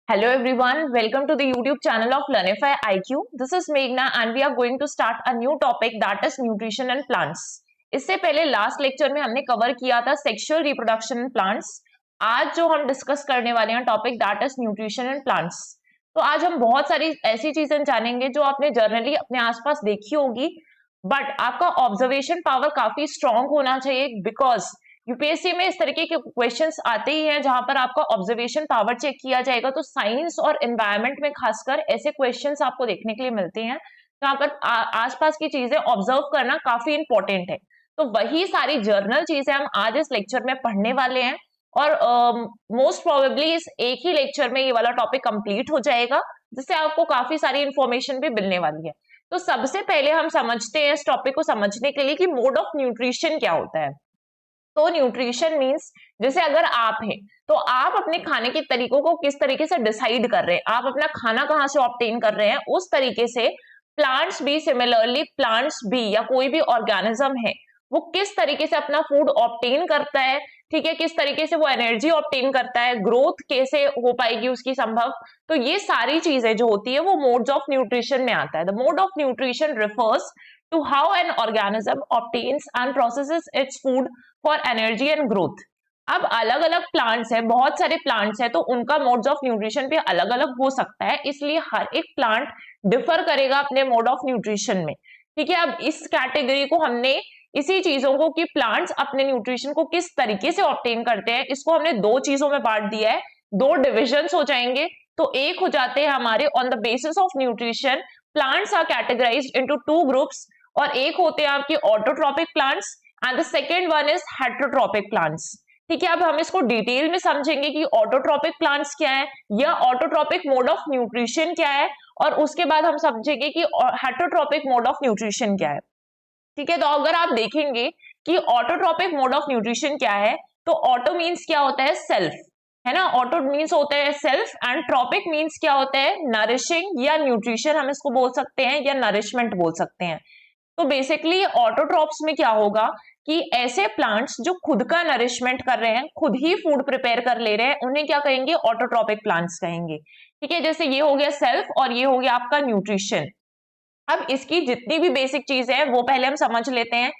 Hello everyone, welcome to the YouTube channel of Learnify IQ. This is Meghna and we are going to start a new topic that is nutrition and plants. इससे पहले last lecture में हमने cover किया था sexual reproduction in plants. आज जो हम discuss करने वाले हैं topic that is nutrition in plants. तो आज हम बहुत सारी ऐसी चीजें जानेंगे जो आपने जनरली अपने आसपास देखी होगी, बट आपका ऑब्जर्वेशन पावर काफी स्ट्रांग होना चाहिए बिकॉज यूपीएससी में इस तरीके के क्वेश्चंस आते ही हैं जहां पर आपका ऑब्जर्वेशन पावर चेक किया जाएगा। तो साइंस और एनवायरनमेंट में खासकर ऐसे क्वेश्चंस आपको देखने के लिए मिलते हैं जहां पर आसपास की चीजें ऑब्जर्व करना काफी इंपॉर्टेंट है। तो वही सारी जर्नल चीजें हम आज इस लेक्चर में पढ़ने वाले हैं और मोस्ट प्रोबेबली इस एक ही लेक्चर में ये वाला टॉपिक कंप्लीट हो जाएगा, जिससे आपको काफी सारी इंफॉर्मेशन भी मिलने वाली है। तो सबसे पहले हम समझते हैं इस टॉपिक को समझने के लिए कि मोड ऑफ न्यूट्रिशन क्या होता है। तो न्यूट्रिशन मींस जैसे अगर आप हैं तो आप अपने खाने के तरीकों को किस तरीके से डिसाइड कर रहे हैं, आप अपना खाना कहां से ऑब्टेन कर रहे हैं, उस तरीके से प्लांट्स भी सिमिलरली प्लांट्स भी या कोई भी ऑर्गेनिज्म है वो किस तरीके से अपना फूड ऑब्टेन करता है, ठीक है, किस तरीके से वो एनर्जी ऑब्टेन करता है, ग्रोथ कैसे हो पाएगी उसकी संभव। तो ये सारी चीजें जो होती है वो मोड्स ऑफ न्यूट्रिशन में आता है। The mode of nutrition refers to how an organism obtains and processes its food for energy and growth। अब अलग अलग प्लांट्स है, बहुत सारे प्लांट्स है, तो उनका मोड्स ऑफ न्यूट्रिशन भी अलग अलग हो सकता है, इसलिए हर एक प्लांट डिफर करेगा अपने मोड ऑफ न्यूट्रिशन में। ठीक है, अब इस कैटेगरी को हमने इसी चीजों को कि प्लांट्स अपने न्यूट्रिशन को किस तरीके से ऑब्टेन करते हैं, इसको हमने दो चीजों में बांट दिया है। दो डिविजन्स हो जाएंगे। तो एक हो जाते हैं हमारे on the basis of nutrition plants are categorised into two groups, और एक होते हैं आपके autotrophic plants and the second one is heterotrophic plants. ठीक है, अब हम इसको डिटेल में समझेंगे कि ऑटोट्रॉपिक प्लांट्स क्या है या ऑटोट्रॉपिक मोड ऑफ न्यूट्रिशन क्या है, और उसके बाद हम समझेंगे कि हेटेरोट्रॉपिक मोड ऑफ न्यूट्रिशन क्या है। ठीक है, तो अगर आप देखेंगे कि ऑटोट्रॉपिक मोड ऑफ न्यूट्रिशन क्या है, तो ऑटो मीन्स क्या होता है, सेल्फ, है ना, ऑटो मीन्स होता है सेल्फ, एंड ट्रॉपिक मीन्स क्या होता है, नरिशिंग या न्यूट्रिशन हम इसको बोल सकते हैं या नरिशमेंट बोल सकते हैं। तो बेसिकली ऑटोट्रॉप्स में क्या होगा कि ऐसे प्लांट्स जो खुद का नरिशमेंट कर रहे हैं, खुद ही फूड प्रिपेयर कर ले रहे हैं, उन्हें क्या कहेंगे, ऑटोट्रॉपिक प्लांट्स कहेंगे। ठीक है, जैसे ये हो गया सेल्फ और ये हो गया आपका न्यूट्रिशन। अब इसकी जितनी भी बेसिक चीज है वो पहले हम समझ लेते हैं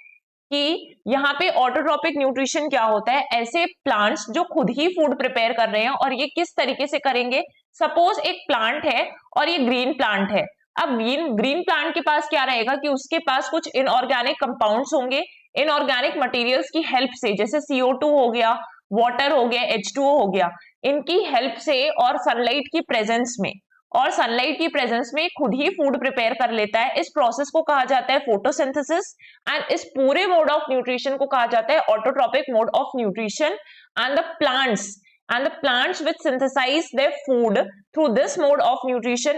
कि यहाँ पे ऑटोट्रॉपिक न्यूट्रिशन क्या होता है। ऐसे प्लांट्स जो खुद ही फूड प्रिपेयर कर रहे हैं, और ये किस तरीके से करेंगे, सपोज एक प्लांट है और ये ग्रीन प्लांट है। अब ग्रीन प्लांट के पास क्या रहेगा कि उसके पास कुछ इनऑर्गेनिक कंपाउंड्स होंगे, इनऑर्गेनिक मटेरियल्स की हेल्प से, जैसे CO2 हो गया, वाटर हो गया, H2O हो गया, इनकी हेल्प से और सनलाइट की प्रेजेंस में, और सनलाइट की प्रेजेंस में खुद ही फूड प्रिपेयर कर लेता है। इस प्रोसेस को कहा जाता है फोटोसिंथेसिस, एंड इस पूरे मोड ऑफ न्यूट्रिशन को कहा जाता है autotrophic mode of nutrition. And the plants which synthesize their food through this mode of nutrition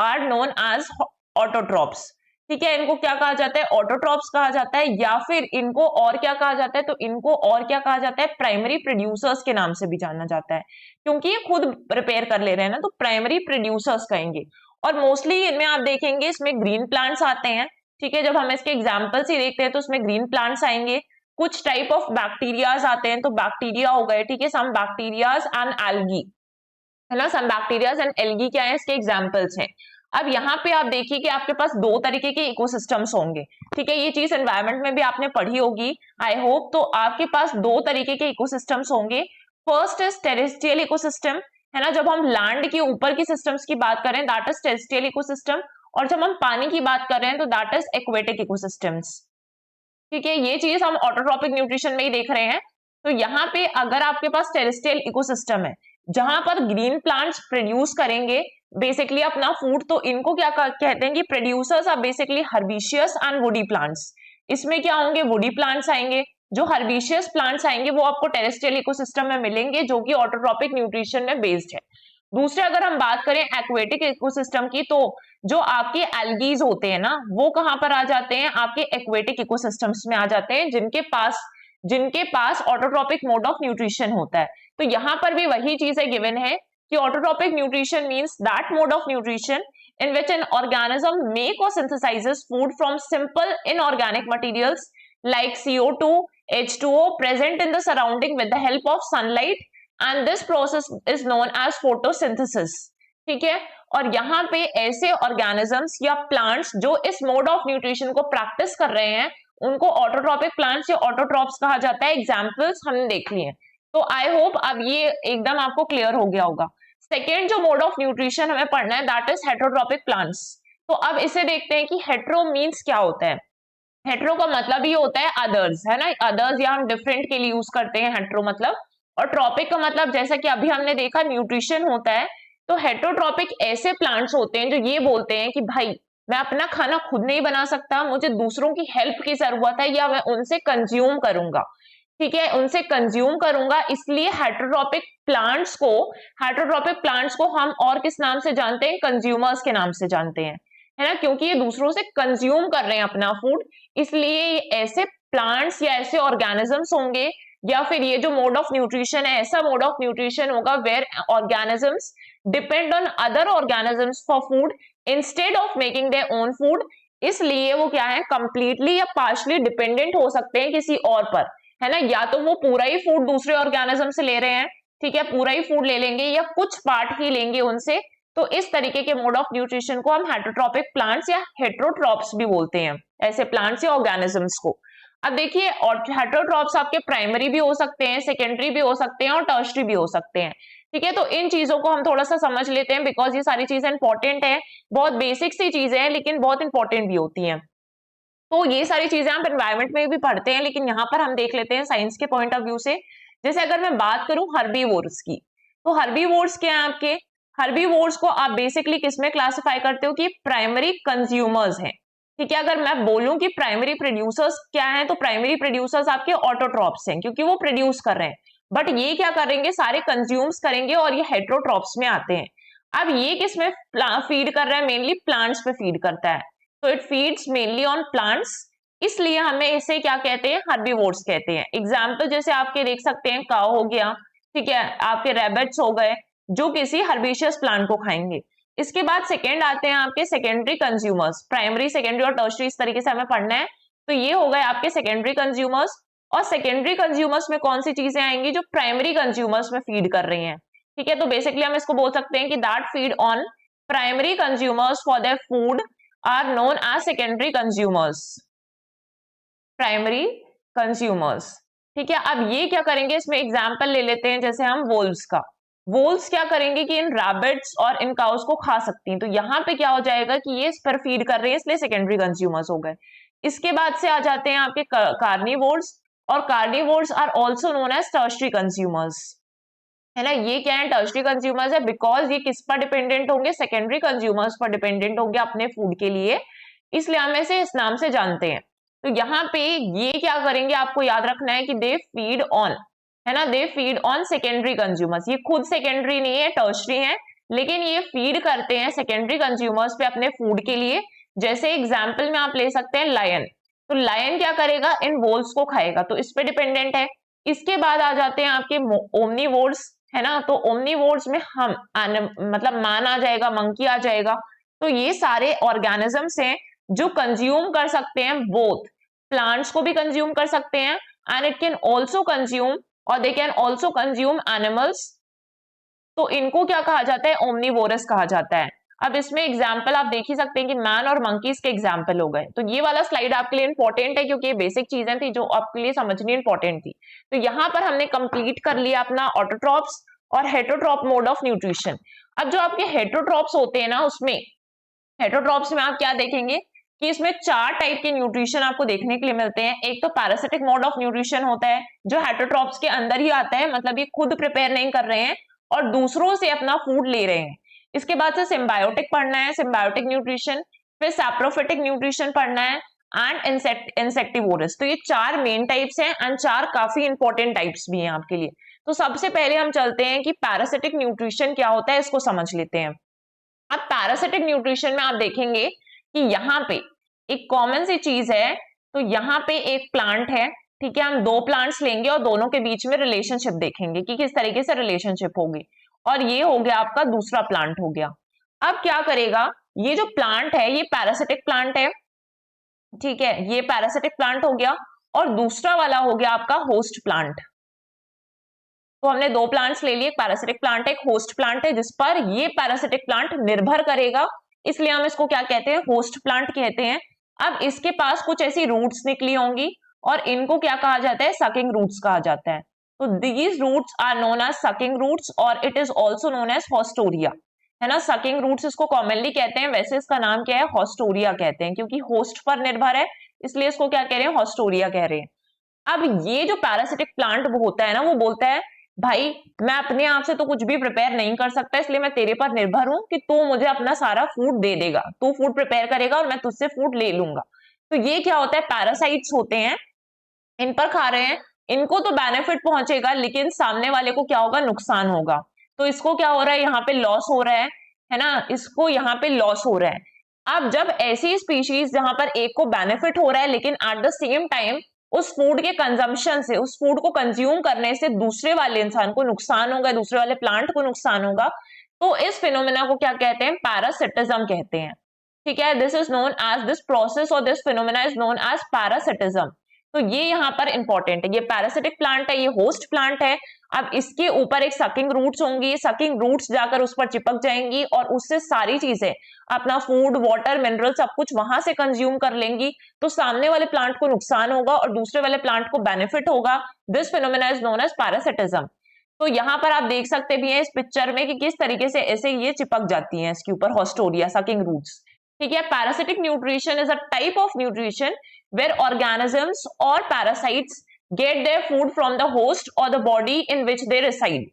are known as autotrophs। ठीक है, इनको क्या कहा जाता है, ऑटोट्रॉप्स कहा जाता है, या फिर इनको और क्या कहा जाता है, तो इनको और क्या कहा जाता है, प्राइमरी प्रोड्यूसर्स के नाम से भी जाना जाता है, क्योंकि ये खुद प्रिपेयर कर ले रहे हैं ना, तो प्राइमरी प्रोड्यूसर्स कहेंगे। और मोस्टली इनमें आप देखेंगे इसमें ग्रीन प्लांट्स आते हैं। ठीक है, जब हम इसके एग्जाम्पल्स ही देखते हैं तो उसमें ग्रीन प्लांट्स आएंगे। कुछ टाइप ऑफ बैक्टीरियाज आते हैं, तो बैक्टीरिया हो गए, ठीक है, सम बैक्टीरियाज एंड एल्गी, है ना, सम बैक्टीरियाज एंड एल्गी क्या है, इसके एग्जांपल्स हैं। अब यहाँ पे आप देखिए कि आपके पास दो तरीके के इकोसिस्टम्स होंगे। ठीक है, ये चीज एनवायरनमेंट में भी आपने पढ़ी होगी आई होप। तो आपके पास दो तरीके के इकोसिस्टम्स होंगे। फर्स्ट इज टेरेस्ट्रियल इकोसिस्टम, है ना, जब हम लैंड के ऊपर की सिस्टम्स की बात करें दैट इज टेरेस्ट्रियल इकोसिस्टम, और जब हम पानी की बात कर रहे हैं तो दैट इज एक्वेटिक इकोसिस्टम्स। ठीक है, ये चीज हम ऑटोट्रॉपिक न्यूट्रिशन में ही देख रहे हैं। तो यहाँ पे अगर आपके पास टेरेस्ट्रियल इकोसिस्टम है जहां पर ग्रीन प्लांट्स प्रोड्यूस करेंगे बेसिकली अपना फूड, तो इनको क्या कहते हैं कि producers are basically herbaceous and woody plants. इसमें क्या होंगे, वुडी प्लांट्स आएंगे। जो हर्बिशियस प्लांट्स आएंगे वो आपको टेरेस्ट्रियल इकोसिस्टम में मिलेंगे, जो कि ऑटोट्रॉपिक न्यूट्रिशन में बेस्ड है। दूसरे अगर हम बात करें एक्वेटिक इकोसिस्टम की, तो जो आपके एल्गीज होते हैं ना, वो कहां पर आ जाते हैं, आपके एक्वेटिक इकोसिस्टम्स में आ जाते हैं, जिनके पास ऑटोट्रॉपिक मोड ऑफ न्यूट्रिशन होता है। तो यहां पर भी वही चीजें गिवन है कि autotrophic nutrition means that mode of nutrition in which an organism make or synthesizes food from simple inorganic materials like CO2, H2O present in the surrounding with the help of sunlight and this process is known as photosynthesis. ठीक है, और यहाँ पे ऐसे organisms या plants जो इस mode of nutrition को प्रैक्टिस कर रहे हैं उनको ऑटोट्रॉपिक प्लांट्स या ऑटोट्रॉप्स कहा जाता है। एग्जाम्पल्स हमने देख लिए हैं, तो आई होप अब ये एकदम आपको क्लियर हो गया होगा। सेकेंड जो मोड ऑफ न्यूट्रिशन हमें पढ़ना है दैट इज हेटेरोट्रॉपिक प्लांट्स। तो अब इसे देखते हैं कि हेटेरो मीन्स क्या होता है। हेटेरो का मतलब ये होता है अदर्स, है ना, अदर्स या हम डिफरेंट के लिए यूज करते हैं हेटेरो मतलब। और ट्रॉपिक का मतलब जैसा कि अभी हमने देखा न्यूट्रिशन होता है। तो हेटेरोट्रॉपिक ऐसे प्लांट्स होते हैं जो ये बोलते हैं कि भाई मैं अपना खाना खुद नहीं बना सकता, मुझे दूसरों की हेल्प की जरूरत है या मैं उनसे कंज्यूम करूंगा। ठीक है, उनसे कंज्यूम करूंगा, इसलिए हेटेरोट्रॉपिक प्लांट्स को हम और किस नाम से जानते हैं, कंज्यूमर्स के नाम से जानते हैं, है ना, क्योंकि ये दूसरों से कंज्यूम कर रहे हैं अपना फूड, इसलिए ये ऐसे प्लांट्स या ऐसे ऑर्गेनिजम्स होंगे, या फिर ये जो मोड ऑफ न्यूट्रिशन है ऐसा मोड ऑफ न्यूट्रिशन होगा where organisms depend on other organisms for food instead of making their own food. इसलिए वो क्या है, कंप्लीटली या पार्शली डिपेंडेंट हो सकते हैं किसी और पर, है ना, या तो वो पूरा ही फूड दूसरे ऑर्गेनिज्म से ले रहे हैं, ठीक है, पूरा ही फूड ले लेंगे या कुछ पार्ट ही लेंगे उनसे। तो इस तरीके के मोड ऑफ न्यूट्रिशन को हम हेटेरोट्रॉपिक प्लांट्स या हेटेरोट्रॉप्स भी बोलते हैं, ऐसे प्लांट्स या ऑर्गेनिजम्स को। अब देखिए, और हेटेरोट्रॉप्स आपके प्राइमरी भी हो सकते हैं, सेकेंडरी भी हो सकते हैं और टर्शरी भी हो सकते हैं। ठीक है, तो इन चीजों को हम थोड़ा सा समझ लेते हैं बिकॉज ये सारी चीजें इंपॉर्टेंट है, बहुत बेसिक सी चीजें हैं लेकिन बहुत इंपॉर्टेंट भी होती हैं। तो ये सारी चीजें आप एनवायरमेंट में भी पढ़ते हैं, लेकिन यहाँ पर हम देख लेते हैं साइंस के पॉइंट ऑफ व्यू से। जैसे अगर मैं बात करूं हर्बीवोर्स की, तो हर्बीवोर्स क्या है आपके, हर्बीवोर्स को आप बेसिकली किसमें क्लासिफाई करते हो कि प्राइमरी कंज्यूमर्स हैं। ठीक है, अगर मैं बोलूं कि प्राइमरी प्रोड्यूसर्स क्या है, तो प्राइमरी प्रोड्यूसर्स आपके ऑटोट्रॉप्स हैं क्योंकि वो प्रोड्यूस कर रहे हैं, बट ये क्या करेंगे, सारे कंज्यूम्स करेंगे और ये हेटेरोट्रॉप्स में आते हैं। अब ये किसमें फीड कर रहा है, मेनली प्लांट्स पे फीड करता है, तो it feeds mainly on plants, इसलिए हमें इसे क्या कहते हैं, हर्बीवोर्स कहते हैं। एग्जाम्पल जैसे आपके देख सकते हैं, काऊ हो गया, ठीक है, आपके रैबिट्स हो गए जो किसी हर्बिशियस प्लांट को खाएंगे। इसके बाद सेकेंड आते हैं आपके सेकेंडरी कंज्यूमर्स, प्राइमरी सेकेंडरी और टर्शरी इस तरीके से हमें पढ़ना है। तो ये हो गए आपके सेकेंडरी कंज्यूमर्स, और सेकेंडरी कंज्यूमर्स में कौन सी चीजें आएंगी, जो प्राइमरी कंज्यूमर्स में फीड कर रही हैं। ठीक है, तो बेसिकली हम इसको बोल सकते हैं कि that feed on primary consumers for their food are known as secondary consumers, primary consumers. ठीक है, अब ये क्या करेंगे, इसमें एग्जांपल ले लेते हैं जैसे हम वोल्व्स का। वोल्व्स क्या करेंगे कि इन रैबिट्स और इन काउस को खा सकती हैं, तो यहाँ पे क्या हो जाएगा कि ये इस पर फीड कर रहे हैं, इसलिए सेकेंडरी कंज्यूमर्स हो गए। इसके बाद से आ जाते हैं आपके कार्निवोर्स, और carnivores are also known as tertiary consumers, है ना। ये क्या है, टर्शरी कंज्यूमर्स है बिकॉज ये किस पर डिपेंडेंट होंगे, सेकेंडरी कंज्यूमर्स पर डिपेंडेंट होंगे अपने फूड के लिए, इसलिए हम इसे इस नाम से जानते हैं। तो यहाँ पे ये क्या करेंगे, आपको याद रखना है कि दे फीड ऑन, है ना, they feed on secondary consumers. ये खुद सेकेंडरी नहीं है, टर्शरी है, लेकिन ये फीड करते हैं सेकेंडरी कंज्यूमर्स पे अपने फूड के लिए। जैसे एग्जाम्पल में आप ले सकते हैं लायन, तो लायन क्या करेगा, इन वोल्स को खाएगा, तो इस पे डिपेंडेंट है। इसके बाद आ जाते हैं आपके ओमनीवोर्स, है ना, तो ओमनीवोर्स में हम मतलब मान आ जाएगा, मंकी आ जाएगा। तो ये सारे ऑर्गेनिजम्स हैं जो कंज्यूम कर सकते हैं, बोथ प्लांट्स को भी कंज्यूम कर सकते हैं and it can also consume, और they can also consume animals. तो इनको क्या कहा जाता है, ओमनीवोरस कहा जाता है। अब इसमें एग्जाम्पल आप देख ही सकते हैं कि मैन और मंकीज के एग्जाम्पल हो गए। तो ये वाला स्लाइड आपके लिए इंपॉर्टेंट है क्योंकि ये बेसिक चीजें थी जो आपके लिए समझनी इंपॉर्टेंट थी। तो यहाँ पर हमने कंप्लीट कर लिया अपना ऑटोट्रॉप्स और हेटेरोट्रॉप मोड ऑफ न्यूट्रिशन। अब जो आपके हेटेरोट्रॉप्स होते हैं ना, उसमें हेटेरोट्रॉप्स में आप क्या देखेंगे कि इसमें 4 टाइप के न्यूट्रिशन आपको देखने के लिए मिलते हैं। एक तो पैरासिटिक मोड ऑफ न्यूट्रिशन होता है जो हेटेरोट्रॉप्स के अंदर ही आता है, मतलब ये खुद प्रिपेयर नहीं कर रहे हैं और दूसरों से अपना फूड ले रहे हैं। इसके बाद से सिम्बायोटिक पढ़ना है, सिम्बायोटिक न्यूट्रिशन, फिर सैप्रोफिटिक न्यूट्रिशन पढ़ना है एंड इंसेक्टिवोरस। तो ये 4 मेन टाइप्स हैं एंड 4 काफी इंपॉर्टेंट टाइप्स भी हैं आपके लिए। तो सबसे पहले हम चलते हैं कि पैरासिटिक न्यूट्रिशन क्या होता है, इसको समझ लेते हैं। अब पैरासिटिक न्यूट्रिशन में आप देखेंगे कि यहाँ पे एक कॉमन सी चीज है, तो यहाँ पे एक प्लांट है, ठीक है, हम 2 प्लांट्स लेंगे और दोनों के बीच में रिलेशनशिप देखेंगे कि किस तरीके से रिलेशनशिप होगी, और ये हो गया आपका दूसरा प्लांट हो गया। अब क्या करेगा, ये जो प्लांट है ये पैरासिटिक प्लांट है, ठीक है, ये पैरासिटिक प्लांट हो गया, और दूसरा वाला हो गया आपका होस्ट प्लांट। तो हमने दो प्लांट्स ले लिए, एक पैरासिटिक प्लांट है, एक होस्ट प्लांट है, जिस पर ये पैरासिटिक प्लांट निर्भर करेगा, इसलिए हम इसको क्या कहते हैं, होस्ट प्लांट कहते हैं। अब इसके पास कुछ ऐसी रूट्स निकली होंगी और इनको क्या कहा जाता है, सकिंग रूट्स कहा जाता है। तो these roots are known as sucking roots और it is also known as haustoria, है ना। सकिंग रूट्स इसको कॉमनली कहते हैं, वैसे इसका नाम क्या है, हॉस्टोरिया कहते हैं, क्योंकि होस्ट पर निर्भर है इसलिए इसको क्या कह रहे हैं, हॉस्टोरिया कह रहे हैं। अब ये जो पैरासिटिक प्लांट होता है ना, वो बोलता है भाई मैं अपने आप से तो कुछ भी प्रिपेयर नहीं कर सकता, इसलिए मैं तेरे पर निर्भर हूं कि तू मुझे अपना सारा फूड दे देगा, तू फूड प्रिपेयर करेगा और मैं तुझसे फूड ले लूंगा। तो ये क्या होता है, पैरासाइट्स होते हैं, इन पर खा रहे हैं, इनको तो बेनिफिट पहुंचेगा लेकिन सामने वाले को क्या होगा, नुकसान होगा। तो इसको क्या हो रहा है, यहाँ पे लॉस हो रहा है ना, इसको यहाँ पे लॉस हो रहा है। अब जब ऐसी स्पीशीज जहां पर एक को बेनिफिट हो रहा है लेकिन एट द सेम टाइम उस फूड के कंजम्पशन से, उस फूड को कंज्यूम करने से दूसरे वाले इंसान को नुकसान होगा, दूसरे वाले प्लांट को नुकसान होगा, तो इस फिनोमेना को क्या कहते हैं, पैरासिटिज्म कहते हैं। ठीक है, this is known as, this process और this phenomena is known as parasitism. तो ये यहाँ पर इंपॉर्टेंट है, ये पैरासिटिक प्लांट है, ये होस्ट प्लांट है। अब इसके ऊपर एक सकिंग रूट्स होंगी, ये सकिंग रूट्स जाकर उस पर चिपक जाएंगी और उससे सारी चीजें, अपना फूड, वाटर, मिनरल सब कुछ वहां से कंज्यूम कर लेंगी। तो सामने वाले प्लांट को नुकसान होगा और दूसरे वाले प्लांट को बेनिफिट होगा। This phenomena is known as parasitism. तो यहाँ पर आप देख सकते भी हैं इस पिक्चर में कि किस तरीके से ऐसे ये चिपक जाती हैं इसके ऊपर, हॉस्टोरिया, सकिंग रूट्स। ठीक है, parasitic nutrition is a type of nutrition where organisms or parasites get their food from the host or the body in which they reside.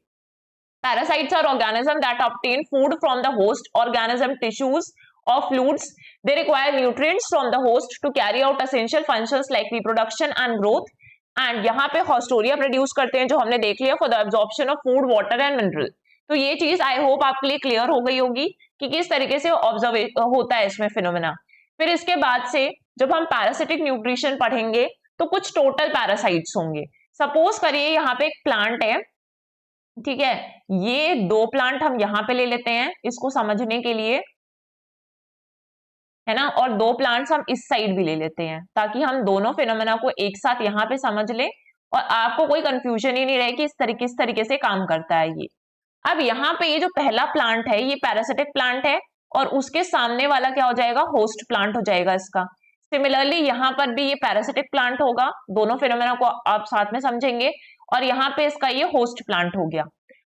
Parasites are organisms that obtain food from the host organism tissues or fluids. They require nutrients from the host to carry out essential functions like reproduction and growth. And यहाँ पे haustoria produce करते हैं, जो हमने देख लिया, for the absorption of food, water and mineral. तो ये चीज आई होप आपके लिए क्लियर हो गई होगी कि किस तरीके से ऑब्जर्व होता है इसमें फिनोमेना। फिर इसके बाद से जब हम पैरासिटिक न्यूट्रिशन पढ़ेंगे तो कुछ टोटल पैरासाइट्स होंगे। सपोज करिए यहाँ पे एक प्लांट है, ठीक है, ये दो प्लांट हम यहाँ पे ले लेते हैं इसको समझने के लिए, है ना, और दो प्लांट्स हम इस साइड भी ले लेते हैं ताकि हम दोनों फिनोमेना को एक साथ यहाँ पे समझ लें और आपको कोई कंफ्यूजन ही नहीं रहे कि किस तरीके से काम करता है ये। अब यहाँ पे ये जो पहला प्लांट है ये पैरासिटिक प्लांट है और उसके सामने वाला क्या हो जाएगा, होस्ट प्लांट हो जाएगा इसका। सिमिलरली यहाँ पर भी ये पैरासिटिक प्लांट होगा, दोनों फिनोमेना को आप साथ में समझेंगे, और यहाँ पे इसका ये होस्ट प्लांट हो गया।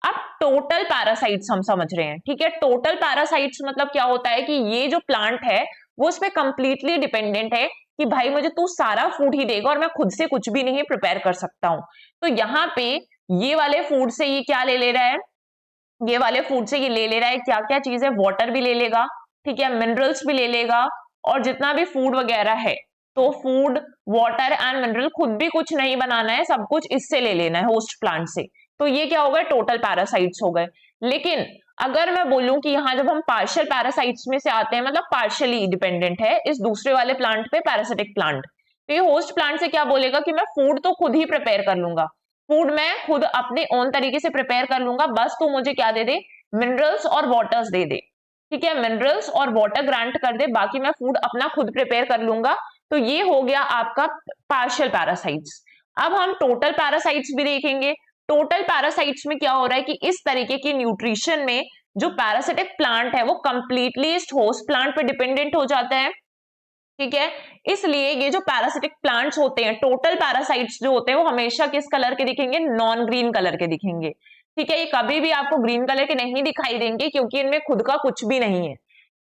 अब टोटल पैरासाइट्स हम समझ रहे हैं, ठीक है। टोटल पैरासाइट्स मतलब क्या होता है कि ये जो प्लांट है वो उस पर कंप्लीटली डिपेंडेंट है कि भाई मुझे तू सारा फूड ही देगा और मैं खुद से कुछ भी नहीं प्रिपेयर कर सकता हूं। तो यहाँ पे ये वाले फूड से ये क्या ले रहा है, ये वाले फूड से ये ले रहा है क्या क्या चीज है, वाटर भी ले लेगा, ठीक है, मिनरल्स भी ले लेगा, और जितना भी फूड वगैरह है, तो फूड, वाटर एंड मिनरल खुद भी कुछ नहीं बनाना है, सब कुछ इससे ले लेना है, होस्ट प्लांट से। तो ये क्या हो गए, टोटल पैरासाइट्स हो गए। लेकिन अगर मैं बोलूं कि यहाँ जब हम पार्शियल पैरासाइट्स में से आते हैं, मतलब पार्शियली डिपेंडेंट है इस दूसरे वाले प्लांट पे, पैरासिटिक प्लांट, तो ये होस्ट प्लांट से क्या बोलेगा कि मैं फूड तो खुद ही प्रिपेयर कर लूंगा, फूड मैं खुद अपने ओन तरीके से प्रिपेयर कर लूंगा, बस तू मुझे क्या दे दे, मिनरल्स और वाटर्स दे दे, ठीक है, मिनरल्स और वाटर ग्रांट कर दे, बाकी मैं फूड अपना खुद प्रिपेयर कर लूंगा। तो ये हो गया आपका पार्शियल पैरासाइट्स। अब हम टोटल पैरासाइट्स भी देखेंगे। टोटल पैरासाइट्स में क्या हो रहा है कि इस तरीके की न्यूट्रिशन में जो पैरासिटिक प्लांट है वो कंप्लीटली इस होस्ट प्लांट पे डिपेंडेंट हो जाता है, ठीक है। इसलिए ये जो पैरासिटिक प्लांट्स होते हैं, टोटल पैरासाइट्स जो होते हैं, वो हमेशा किस कलर के दिखेंगे, नॉन ग्रीन कलर के दिखेंगे, ठीक है। ये कभी भी आपको ग्रीन कलर के नहीं दिखाई देंगे क्योंकि इनमें खुद का कुछ भी नहीं है।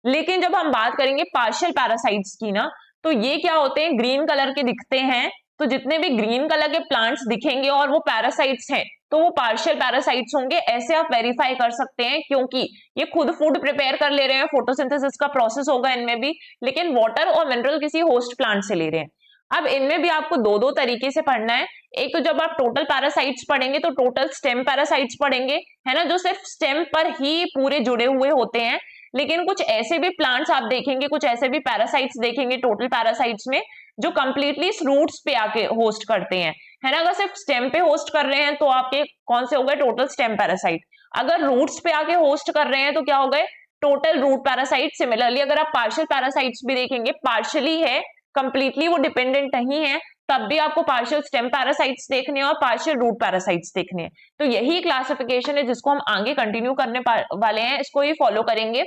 लेकिन जब हम बात करेंगे पार्शियल पैरासाइट्स की ना, तो ये क्या होते हैं, ग्रीन कलर के दिखते हैं। तो जितने भी ग्रीन कलर के प्लांट्स दिखेंगे और वो पैरासाइट्स हैं, तो वो पार्शियल पैरासाइट्स होंगे, ऐसे आप वेरीफाई कर सकते हैं, क्योंकि ये खुद फूड प्रिपेयर कर ले रहे हैं, फोटोसिंथेसिस का प्रोसेस होगा इनमें भी, लेकिन वाटर और मिनरल किसी होस्ट प्लांट से ले रहे हैं। अब इनमें भी आपको दो दो तरीके से पढ़ना है। एक तो जब आप टोटल पैरासाइट्स पढ़ेंगे तो टोटल स्टेम पैरासाइट्स पढ़ेंगे, है ना, जो सिर्फ स्टेम पर ही पूरे जुड़े हुए होते हैं। लेकिन कुछ ऐसे भी प्लांट्स आप देखेंगे, कुछ ऐसे भी पैरासाइट्स देखेंगे टोटल पैरासाइट्स में जो कंप्लीटली रूट्स पे आके होस्ट करते हैं, है ना। अगर सिर्फ स्टेम पे होस्ट कर रहे हैं तो आपके कौन से हो गए, टोटल स्टेम पैरासाइट। अगर रूट्स पे आके होस्ट कर रहे हैं तो क्या हो गए, टोटल रूट पैरासाइट। सिमिलरली अगर आप पार्शियल पैरासाइट्स भी देखेंगे, पार्शियली है, कंप्लीटली वो डिपेंडेंट नहीं है, तब भी आपको पार्शियल स्टेम पैरासाइट्स देखने हैं और पार्शियल रूट पैरासाइट्स देखने हैं। तो यही क्लासिफिकेशन है जिसको हम आगे कंटिन्यू करने वाले हैं, इसको ही फॉलो करेंगे।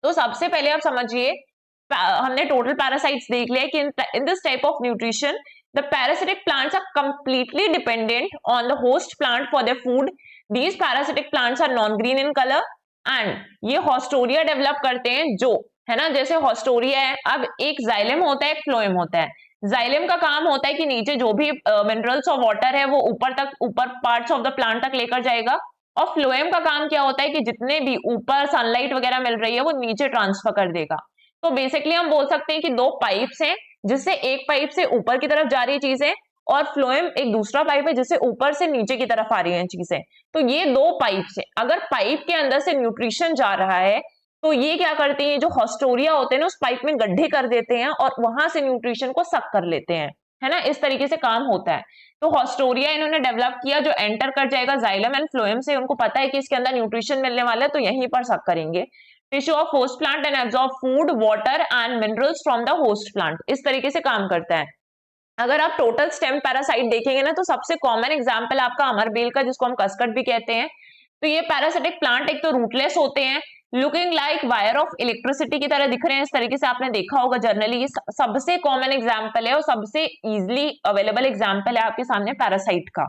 तो सबसे पहले आप समझिए, हमने टोटल पैरासाइट्स देख लिया कि in this type of nutrition the parasitic plants are completely dependent on the host plant for their food. These parasitic plants are non green in colour and ये हॉस्टोरिया डेवलप करते हैं, जो है ना, जैसे हॉस्टोरिया है, अब एक जाइलम होता है, एक फ्लोएम होता है। जाइलम का काम होता है कि नीचे जो भी मिनरल्स और वाटर है वो ऊपर पार्ट्स ऑफ द प्लांट तक लेकर जाएगा, और फ्लोएम का काम क्या होता है कि जितने भी ऊपर सनलाइट वगैरह मिल रही है वो नीचे ट्रांसफर कर देगा। तो बेसिकली हम बोल सकते हैं कि दो पाइप्स हैं, जिससे एक पाइप से ऊपर की तरफ जा रही चीजें और फ्लोएम एक दूसरा पाइप है जिससे ऊपर से नीचे की तरफ आ रही हैं चीजें। तो ये दो पाइप्स हैं, अगर पाइप के अंदर से न्यूट्रिशन जा रहा है तो ये क्या करती हैं, जो हॉस्टोरिया होते हैं ना, उस पाइप में गड्ढे कर देते हैं और वहां से न्यूट्रिशन को सक कर लेते हैं, है ना, इस तरीके से काम होता है। तो हॉस्टोरिया इन्होंने डेवलप किया जो एंटर कर जाएगा जाइलम एंड फ्लोएम से, उनको पता है कि इसके अंदर न्यूट्रिशन मिलने वाला है तो यहीं पर सक करेंगे। Tissue of host plant and absorb food water and minerals from the host plant, इस तरीके से काम करता है। अगर आप टोटल स्टेम पैरासाइट देखेंगे ना, तो सबसे कॉमन एग्जांपल आपका अमरबेल का, जिसको हम कस्कट भी कहते हैं। तो ये पैरासिटिक प्लांट एक तो रूटलेस होते हैं, looking like wire of electricity की तरह दिख रहे हैं, इस तरीके से आपने देखा होगा जनरली। ये सबसे कॉमन एग्जांपल है और सबसे इजीली अवेलेबल एग्जांपल है आपके सामने पैरासाइट का,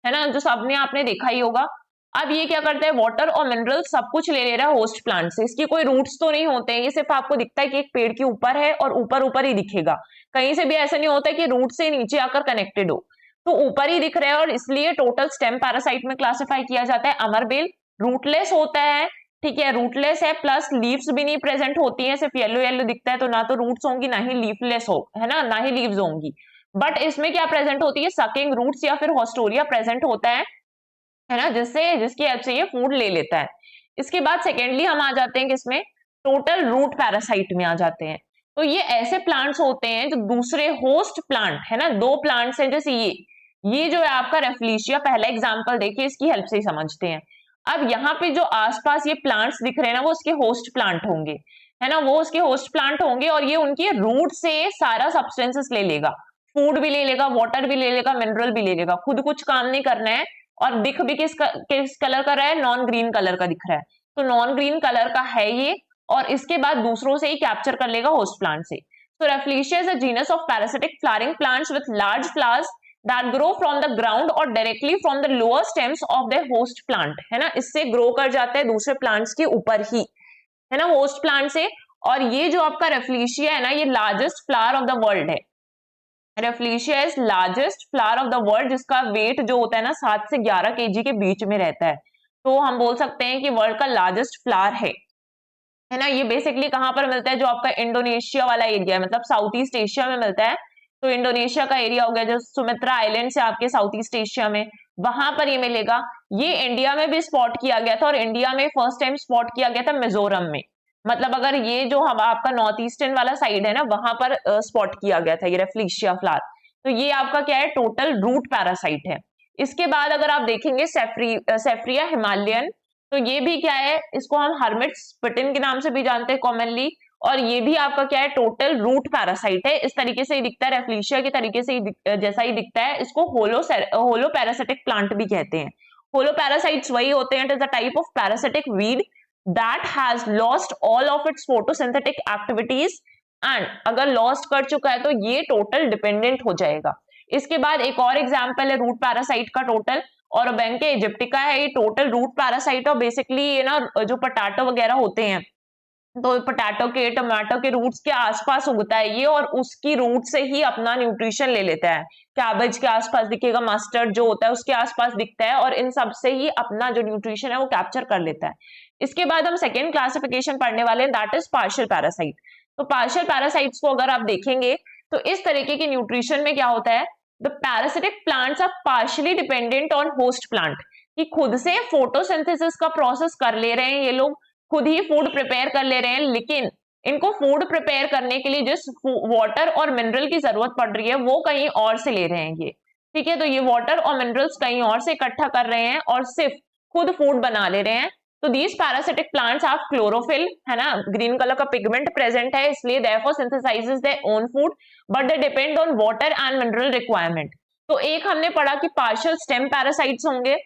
है ना, जो सबने आपने देखा ही होगा। अब ये क्या करता है, वाटर और मिनरल सब कुछ ले रहा है होस्ट प्लांट से, इसकी कोई रूट्स तो नहीं होते हैं, ये सिर्फ आपको दिखता है कि एक पेड़ के ऊपर है और ऊपर ऊपर ही दिखेगा, कहीं से भी ऐसा नहीं होता कि रूट से नीचे आकर कनेक्टेड हो, तो ऊपर ही दिख रहा है और इसलिए टोटल स्टेम पैरासाइट में क्लासिफाई किया जाता है। अमरबेल रूटलेस होता है, ठीक है, रूटलेस है, प्लस लीव्स भी नहीं प्रेजेंट होती हैं, सिर्फ येलो येलो दिखता है, तो ना तो रूट्स होंगी ना ही लीफलेस हो, है ना, ना ही लीव्स होंगी। बट इसमें क्या प्रेजेंट होती है, सकिंग रूट्स या फिर हॉस्टोरिया प्रेजेंट होता है ना, जिसकी हेल्प से ये फूड ले लेता है। इसके बाद सेकेंडली हम आ जाते हैं किसमें, टोटल रूट पैरासाइट में आ जाते हैं। तो ये ऐसे प्लांट्स होते हैं जो दूसरे होस्ट प्लांट, है ना, दो प्लांट्स हैं, जैसे ये जो है आपका रेफ्लिशिया, पहला एग्जांपल देखिए, इसकी हेल्प से ही समझते हैं। अब यहाँ पे जो आसपास ये प्लांट्स दिख रहे हैं ना, वो उसके होस्ट प्लांट होंगे, है ना, वो उसके होस्ट प्लांट होंगे और ये उनके रूट से सारा सब्सटेंसेस ले लेगा, फूड भी ले लेगा, वाटर भी ले लेगा, मिनरल भी ले लेगा, खुद कुछ काम नहीं करना है। और दिख भी किस कलर का रहा है, नॉन ग्रीन कलर का दिख रहा है, तो नॉन ग्रीन कलर का है ये, और इसके बाद दूसरों से ही कैप्चर कर लेगा होस्ट प्लांट से। So Rafflesia is a genus of parasitic flowering plants with large flowers that grow from the ground or directly from the lower stems of their host plant, है ना, इससे ग्रो कर जाता है दूसरे प्लांट्स के ऊपर ही, है ना, होस्ट प्लांट से। और ये जो आपका रेफ्लिशिया है ना, ये largest flower of the world है। Rafflesia is largest flower of the world, जिसका वेट जो होता है ना 7 से 11 केजी के बीच में रहता है, तो हम बोल सकते हैं कि वर्ल्ड का लार्जेस्ट फ्लावर है ना। ये बेसिकली कहां पर मिलता है, जो आपका इंडोनेशिया वाला एरिया है, मतलब साउथ ईस्ट एशिया में मिलता है। तो इंडोनेशिया का एरिया हो गया, जो सुमित्रा आइलैंड से आपके साउथ ईस्ट एशिया में, वहां पर ये मिलेगा। ये इंडिया में भी स्पॉट किया गया था, और इंडिया में फर्स्ट टाइम स्पॉट किया गया था मिजोरम में, मतलब अगर ये जो हम आपका नॉर्थ ईस्टर्न वाला साइड है ना, वहां पर स्पॉट किया गया था ये रेफ्लिशिया फ्लावर। तो ये आपका क्या है, टोटल रूट पैरासाइट है। इसके बाद अगर आप देखेंगे सेफ्रिया हिमालयन, तो ये भी क्या है, इसको हम हर्मिट स्पिटिन के नाम से भी जानते हैं कॉमनली, और ये भी आपका क्या है, टोटल रूट पैरासाइट है। इस तरीके से ही दिखता है, रेफ्लिशिया के तरीके से ही जैसा ही दिखता है। इसको होलो पैरासिटिक प्लांट भी कहते हैं। होलो पैरासाइट्स वही होते हैं, it is a type of parasitic weed that has lost all of its photosynthetic activities and अगर lost कर चुका है तो ये टोटल डिपेंडेंट हो जाएगा। इसके बाद एक और एग्जांपल है रूट पैरासाइट का, टोटल और बैंक इजिप्टिका है, ये टोटल रूट पैरासाइट। और बेसिकली ये ना जो पोटैटो वगैरह होते हैं, तो पोटैटो के टमाटो के रूट्स के आसपास उगता है ये, और उसकी रूट से ही अपना न्यूट्रिशन ले लेता है। कैबेज के आसपास दिखेगा, मस्टर्ड जो होता है उसके आसपास दिखता है, और इन सब से ही अपना जो न्यूट्रिशन है वो कैप्चर कर लेता है। इसके बाद हम सेकेंड क्लासिफिकेशन पढ़ने वाले हैं, दैट इज पार्शियल पैरासाइट। तो पार्शियल पैरासाइट्स को अगर आप देखेंगे तो इस तरीके के न्यूट्रिशन में क्या होता है, the parasitic plants are partially dependent on host plant, कि खुद से फोटोसिंथेसिस का प्रोसेस कर ले रहे हैं ये लोग, खुद ही फूड प्रिपेयर कर ले रहे हैं, लेकिन इनको फूड प्रिपेयर करने के लिए जिस वाटर और मिनरल की जरूरत पड़ रही है वो कहीं और से ले रहे हैं ये, ठीक है। तो ये वाटर और मिनरल्स कहीं और से इकट्ठा कर रहे हैं और सिर्फ खुद फूड बना ले रहे हैं, तो these parasitic plants have chlorophyll, है ना, ग्रीन कलर का पिगमेंट प्रेजेंट है, इसलिए therefore synthesises there own food but they depend on water and mineral requirement. तो एक हमने पढ़ा कि पार्शियल स्टेम पैरासाइट्स होंगे,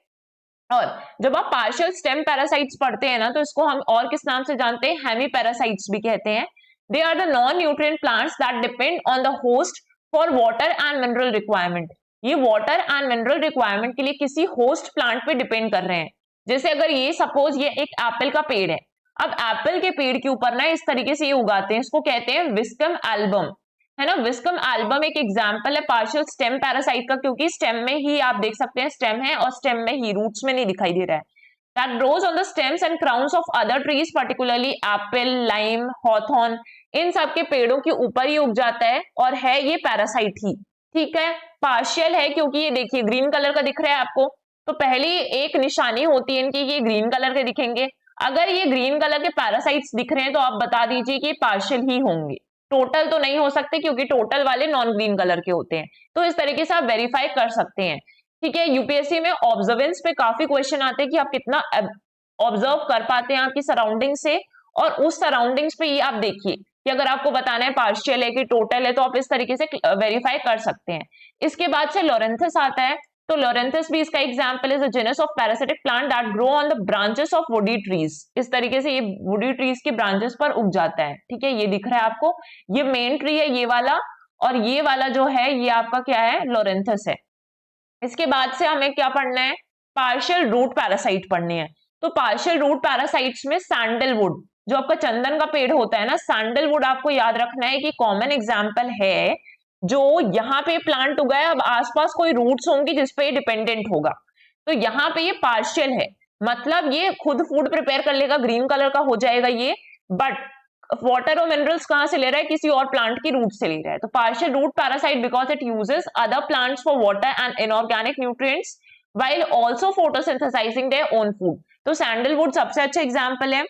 और जब आप पार्शियल स्टेम पैरासाइट्स पढ़ते हैं ना तो इसको हम और किस नाम से जानते हैं, हेमी पैरासाइट्स भी कहते हैं। They are the non nutrient plants that depend on the host for water and mineral requirement. ये वाटर एंड मिनरल रिक्वायरमेंट के लिए किसी होस्ट प्लांट पे डिपेंड कर रहे हैं। जैसे अगर ये सपोज ये एक एप्पल का पेड़ है, अब एप्पल के पेड़ के ऊपर ना इस तरीके से ये उगाते हैं, इसको कहते हैं विस्कम एल्बम, है ना। विस्कम एल्बम एक एग्जांपल है पार्शियल स्टेम पैरासाइट का, क्योंकि स्टेम में ही आप देख सकते हैं स्टेम है और स्टेम में ही, रूट्स में नहीं दिखाई दे रहा है। That grows on the stems and crowns of other trees particularly apple, lime, hawthorn, इन सब के पेड़ों के ऊपर ही उग जाता है और है ये पैरासाइट ही, ठीक है। पार्शियल है क्योंकि ये देखिए ग्रीन कलर का दिख रहा है आपको, तो पहली एक निशानी होती है इनकी, ये ग्रीन कलर के दिखेंगे। अगर ये ग्रीन कलर के पैरासाइट्स दिख रहे हैं तो आप बता दीजिए कि पार्शियल ही होंगे, टोटल तो नहीं हो सकते क्योंकि टोटल वाले नॉन ग्रीन कलर के होते हैं। तो इस तरीके से आप वेरीफाई कर सकते हैं, ठीक है। यूपीएससी में ऑब्जर्वेंस पे काफी क्वेश्चन आते हैं कि आप कितना ऑब्जर्व कर पाते हैं आपकी सराउंडिंग से, और उस सराउंडिंग्स पे ये आप देखिए कि अगर आपको बताना है पार्शियल है कि टोटल है तो आप इस तरीके से वेरीफाई कर सकते हैं। इसके बाद से लोरेंथस आता है, तो लोरेंथस भी इसका example is a genus of parasitic plant that grow on the branches of woody trees. इस तरीके से ये वुडी ट्रीज की ब्रांचेस पर उग जाता है, ठीक है। ये दिख रहा है आपको, ये मेन ट्री है ये वाला, और ये वाला जो है ये आपका क्या है, लोरेंथस है। इसके बाद से हमें क्या पढ़ना है, पार्शियल रूट पैरासाइट पढ़नी है। तो पार्शियल रूट पैरासाइट्स में सैंडलवुड, जो आपका चंदन का पेड़ होता है ना, सैंडलवुड आपको याद रखना है कि कॉमन एग्जाम्पल है जो यहाँ पे प्लांट उगा है। अब आसपास कोई रूट्स होंगी जिसपे डिपेंडेंट होगा, तो यहाँ पे ये पार्शियल है, मतलब ये खुद फूड प्रिपेयर कर लेगा, ग्रीन कलर का हो जाएगा ये, बट वाटर और मिनरल्स कहां से ले रहा है, किसी और प्लांट की रूट से ले रहा है। तो partial root parasite because it uses other plants for water and inorganic nutrients while also photosynthesising their own food. तो सैंडलवुड सबसे अच्छा एग्जांपल है,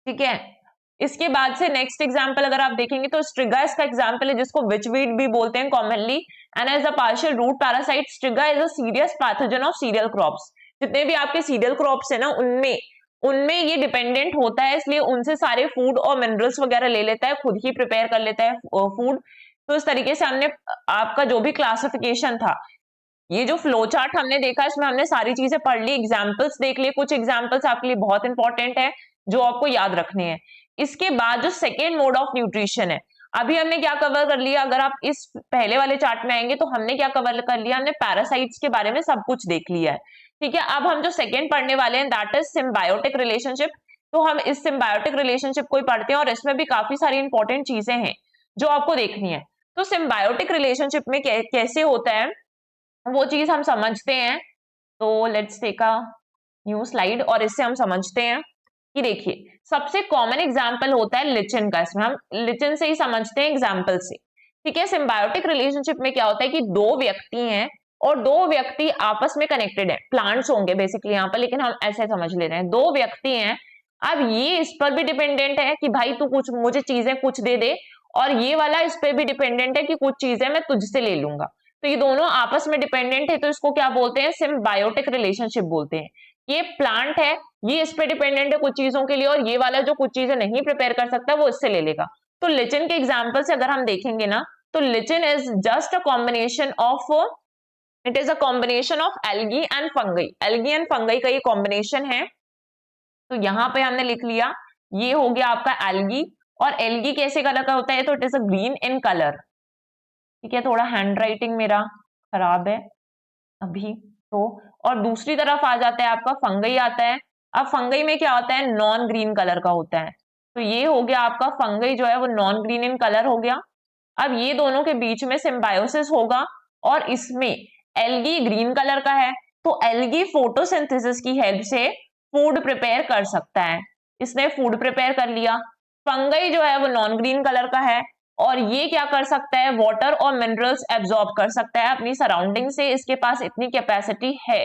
ठीक है। इसके बाद से नेक्स्ट एग्जांपल अगर आप देखेंगे तो स्ट्रिगा इसका एग्जांपल है, जिसको विचवीड भी बोलते हैं commonly, and as a partial root parasite Striga is a serious pathogen of cereal crops. जितने भी आपके सीरियल क्रॉप्स है ना उनमें ये डिपेंडेंट होता है, इसलिए उनसे सारे फूड और मिनरल्स वगैरह ले लेता है, खुद ही प्रिपेयर कर लेता है फूड। तो इस तरीके से हमने आपका जो भी क्लासिफिकेशन था, ये जो फ्लो चार्ट हमने देखा इसमें हमने सारी चीजें पढ़ ली, एग्जाम्पल्स देख लिए, कुछ एग्जाम्पल्स आपके लिए बहुत इंपॉर्टेंट है जो आपको याद रखने हैं। इसके बाद जो सेकेंड मोड ऑफ न्यूट्रिशन है, अभी हमने क्या कवर कर लिया, अगर आप इस पहले वाले चार्ट में आएंगे तो हमने क्या कवर कर लिया, हमने पैरासाइट्स के बारे में सब कुछ देख लिया है, ठीक है। अब हम जो सेकेंड पढ़ने वाले हैं दैट इज सिम्बायोटिक रिलेशनशिप। तो हम इस सिम्बायोटिक रिलेशनशिप को ही पढ़ते हैं और इसमें भी काफी सारी इंपॉर्टेंट चीजें हैं जो आपको देखनी है। तो सिम्बायोटिक रिलेशनशिप में कैसे होता है वो चीज हम समझते हैं। तो let's take a new slide और इससे हम समझते हैं कि देखिए सबसे कॉमन एग्जाम्पल होता है लिचिन का, इसमें हम लिचिन से ही समझते हैं एग्जाम्पल से, ठीक है। सिम्बायोटिक रिलेशनशिप में क्या होता है कि दो व्यक्ति हैं और दो व्यक्ति आपस में कनेक्टेड है, प्लांट्स होंगे बेसिकली यहाँ पर, लेकिन हम ऐसे समझ ले रहे हैं, दो व्यक्ति हैं। अब ये इस पर भी डिपेंडेंट है कि भाई तू कुछ मुझे चीजें कुछ दे दे, और ये वाला इस पर भी डिपेंडेंट है कि कुछ चीजें मैं तुझसे ले लूंगा। तो ये दोनों आपस में डिपेंडेंट है, तो इसको क्या बोलते हैं, सिम्बायोटिक रिलेशनशिप बोलते हैं। ये प्लांट है, ये इस पे डिपेंडेंट है कुछ चीजों के लिए, और ये वाला जो कुछ चीजें नहीं प्रिपेयर कर सकता वो इससे ले लेगा। तो लिचिन के एग्जाम्पल से अगर हम देखेंगे ना, तो लिचिन is just a combination of, it is a combination of algae and fungi. Algae and fungi का ये कॉम्बिनेशन है। तो यहाँ पे हमने लिख लिया, ये हो गया आपका एल्गी, और एल्गी कैसे कलर का होता है, तो it is a green in colour, ठीक है। थोड़ा हैंड राइटिंग मेरा खराब है अभी तो। और दूसरी तरफ आ जाता है आपका फंगई आता है। अब फंगई में क्या होता है, नॉन ग्रीन कलर का होता है। तो ये हो गया आपका फंगई जो है वो नॉन ग्रीन इन कलर हो गया। अब ये दोनों के बीच में सिम्बायोसिस होगा, और इसमें एल्गी ग्रीन कलर का है, तो एल्गी फोटोसिंथेसिस की हेल्प से फूड प्रिपेयर कर सकता है, इसने फूड प्रिपेयर कर लिया। फंगई जो है वो नॉन ग्रीन कलर का है, और ये क्या कर सकता है, वाटर और मिनरल्स एब्जॉर्ब कर सकता है अपनी सराउंडिंग से, इसके पास इतनी कैपेसिटी है।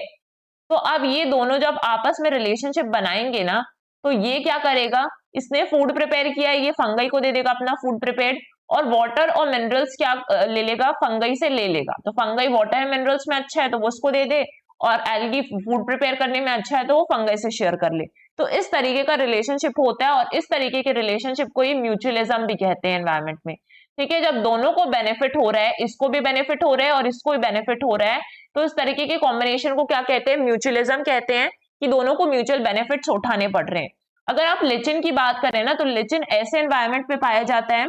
तो अब ये दोनों जब आपस में रिलेशनशिप बनाएंगे ना, तो ये क्या करेगा, इसने फूड प्रिपेयर किया है, ये फंगई को दे देगा अपना फूड प्रिपेयर्ड, और वाटर और मिनरल्स क्या ले लेगा, फंगई से ले लेगा। तो फंगई वाटर एंड मिनरल्स में अच्छा है तो वो उसको दे दे, और एल्गी फूड प्रिपेयर करने में अच्छा है तो वो फंगस से शेयर कर ले। तो इस तरीके का रिलेशनशिप होता है और इस तरीके के रिलेशनशिप को ही म्यूचुअलिज्म भी कहते हैं एनवायरमेंट में। ठीक है, जब दोनों को बेनिफिट हो रहा है, इसको भी बेनिफिट हो रहा है और इसको भी बेनिफिट हो रहा है, तो इस तरीके के कॉम्बिनेशन को क्या कहते हैं? म्यूचुअलिज्म कहते हैं, कि दोनों को म्यूचुअल बेनिफिट्स उठाने पड़ रहे हैं। अगर आप लिचिन की बात करें ना, तो लिचिन ऐसे एनवायरमेंट में पाया जाता है,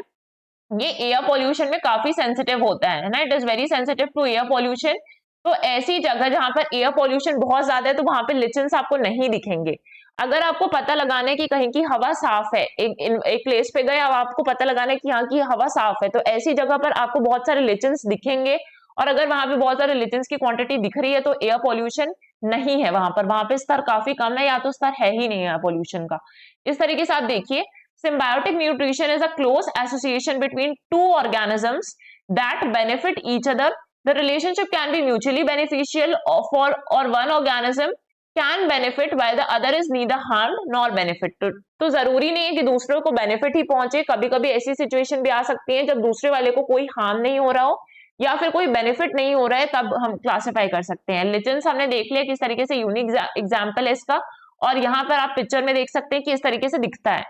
ये एयर पॉल्यूशन में काफी सेंसिटिव होता है ना, it is very sensitive to air pollution. तो ऐसी जगह जहां पर एयर पॉल्यूशन बहुत ज्यादा है, तो वहां पे लिचन्स आपको नहीं दिखेंगे। अगर आपको पता लगाना है कि कहीं की हवा साफ है, एक प्लेस पे गए, अब आपको पता लगाना है कि यहाँ की हवा साफ है, तो ऐसी जगह पर आपको बहुत सारे लिचन्स दिखेंगे। और अगर वहां पे बहुत सारे लिचन्स की क्वांटिटी दिख रही है, तो एयर पॉल्यूशन नहीं है वहां पे स्तर काफी कम है, या तो स्तर है ही नहीं एयर पॉल्यूशन का। इस तरीके से आप देखिए, symbiotic nutrition is a close association between two organisms that benefit each other. The relationship can be mutually beneficial or one organism can benefit while the other is neither harmed nor benefit. तो जरूरी नहीं है कि दूसरे को benefit ही पहुंचे, कभी कभी ऐसी सिचुएशन भी आ सकती है जब दूसरे वाले को कोई हार्म नहीं हो रहा हो या फिर कोई बेनिफिट नहीं हो रहा है, तब हम क्लासिफाई कर सकते हैं। लिचन्स हमने देख लिया किस तरीके से, यूनिक एग्जाम्पल है इसका, और यहाँ पर आप पिक्चर में देख सकते हैं कि इस तरीके से दिखता है।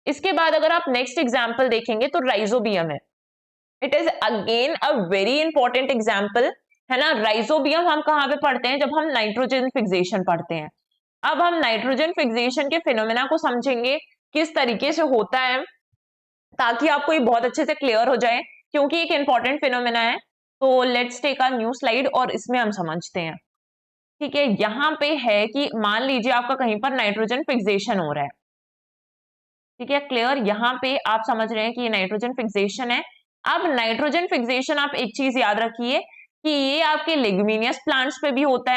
इसके बाद अगर आप नेक्स्ट एग्जाम्पल देखेंगे तो राइजोबियम है। It is again a very important example, है ना। राइजोबियम हम कहाँ पे पढ़ते हैं? जब हम नाइट्रोजन फिक्सेशन पढ़ते हैं। अब हम नाइट्रोजन फिक्सेशन के फिनोमेना को समझेंगे किस तरीके से होता है, ताकि आपको ये बहुत अच्छे से क्लियर हो जाए, क्योंकि एक इंपॉर्टेंट फिनोमेना है। तो let's take a new slide और इसमें हम समझते हैं। ठीक है, यहाँ पे है कि मान लीजिए आपका कहीं पर नाइट्रोजन फिक्सेशन हो रहा है। ठीक है, क्लियर? यहाँ पे आप समझ रहे हैं कि ये नाइट्रोजन फिक्सेशन है। अब नाइट्रोजन फिक्सेशन, आप एक चीज याद रखिए कि ये आपके लेगुमिनियस प्लांट्स पे भी होता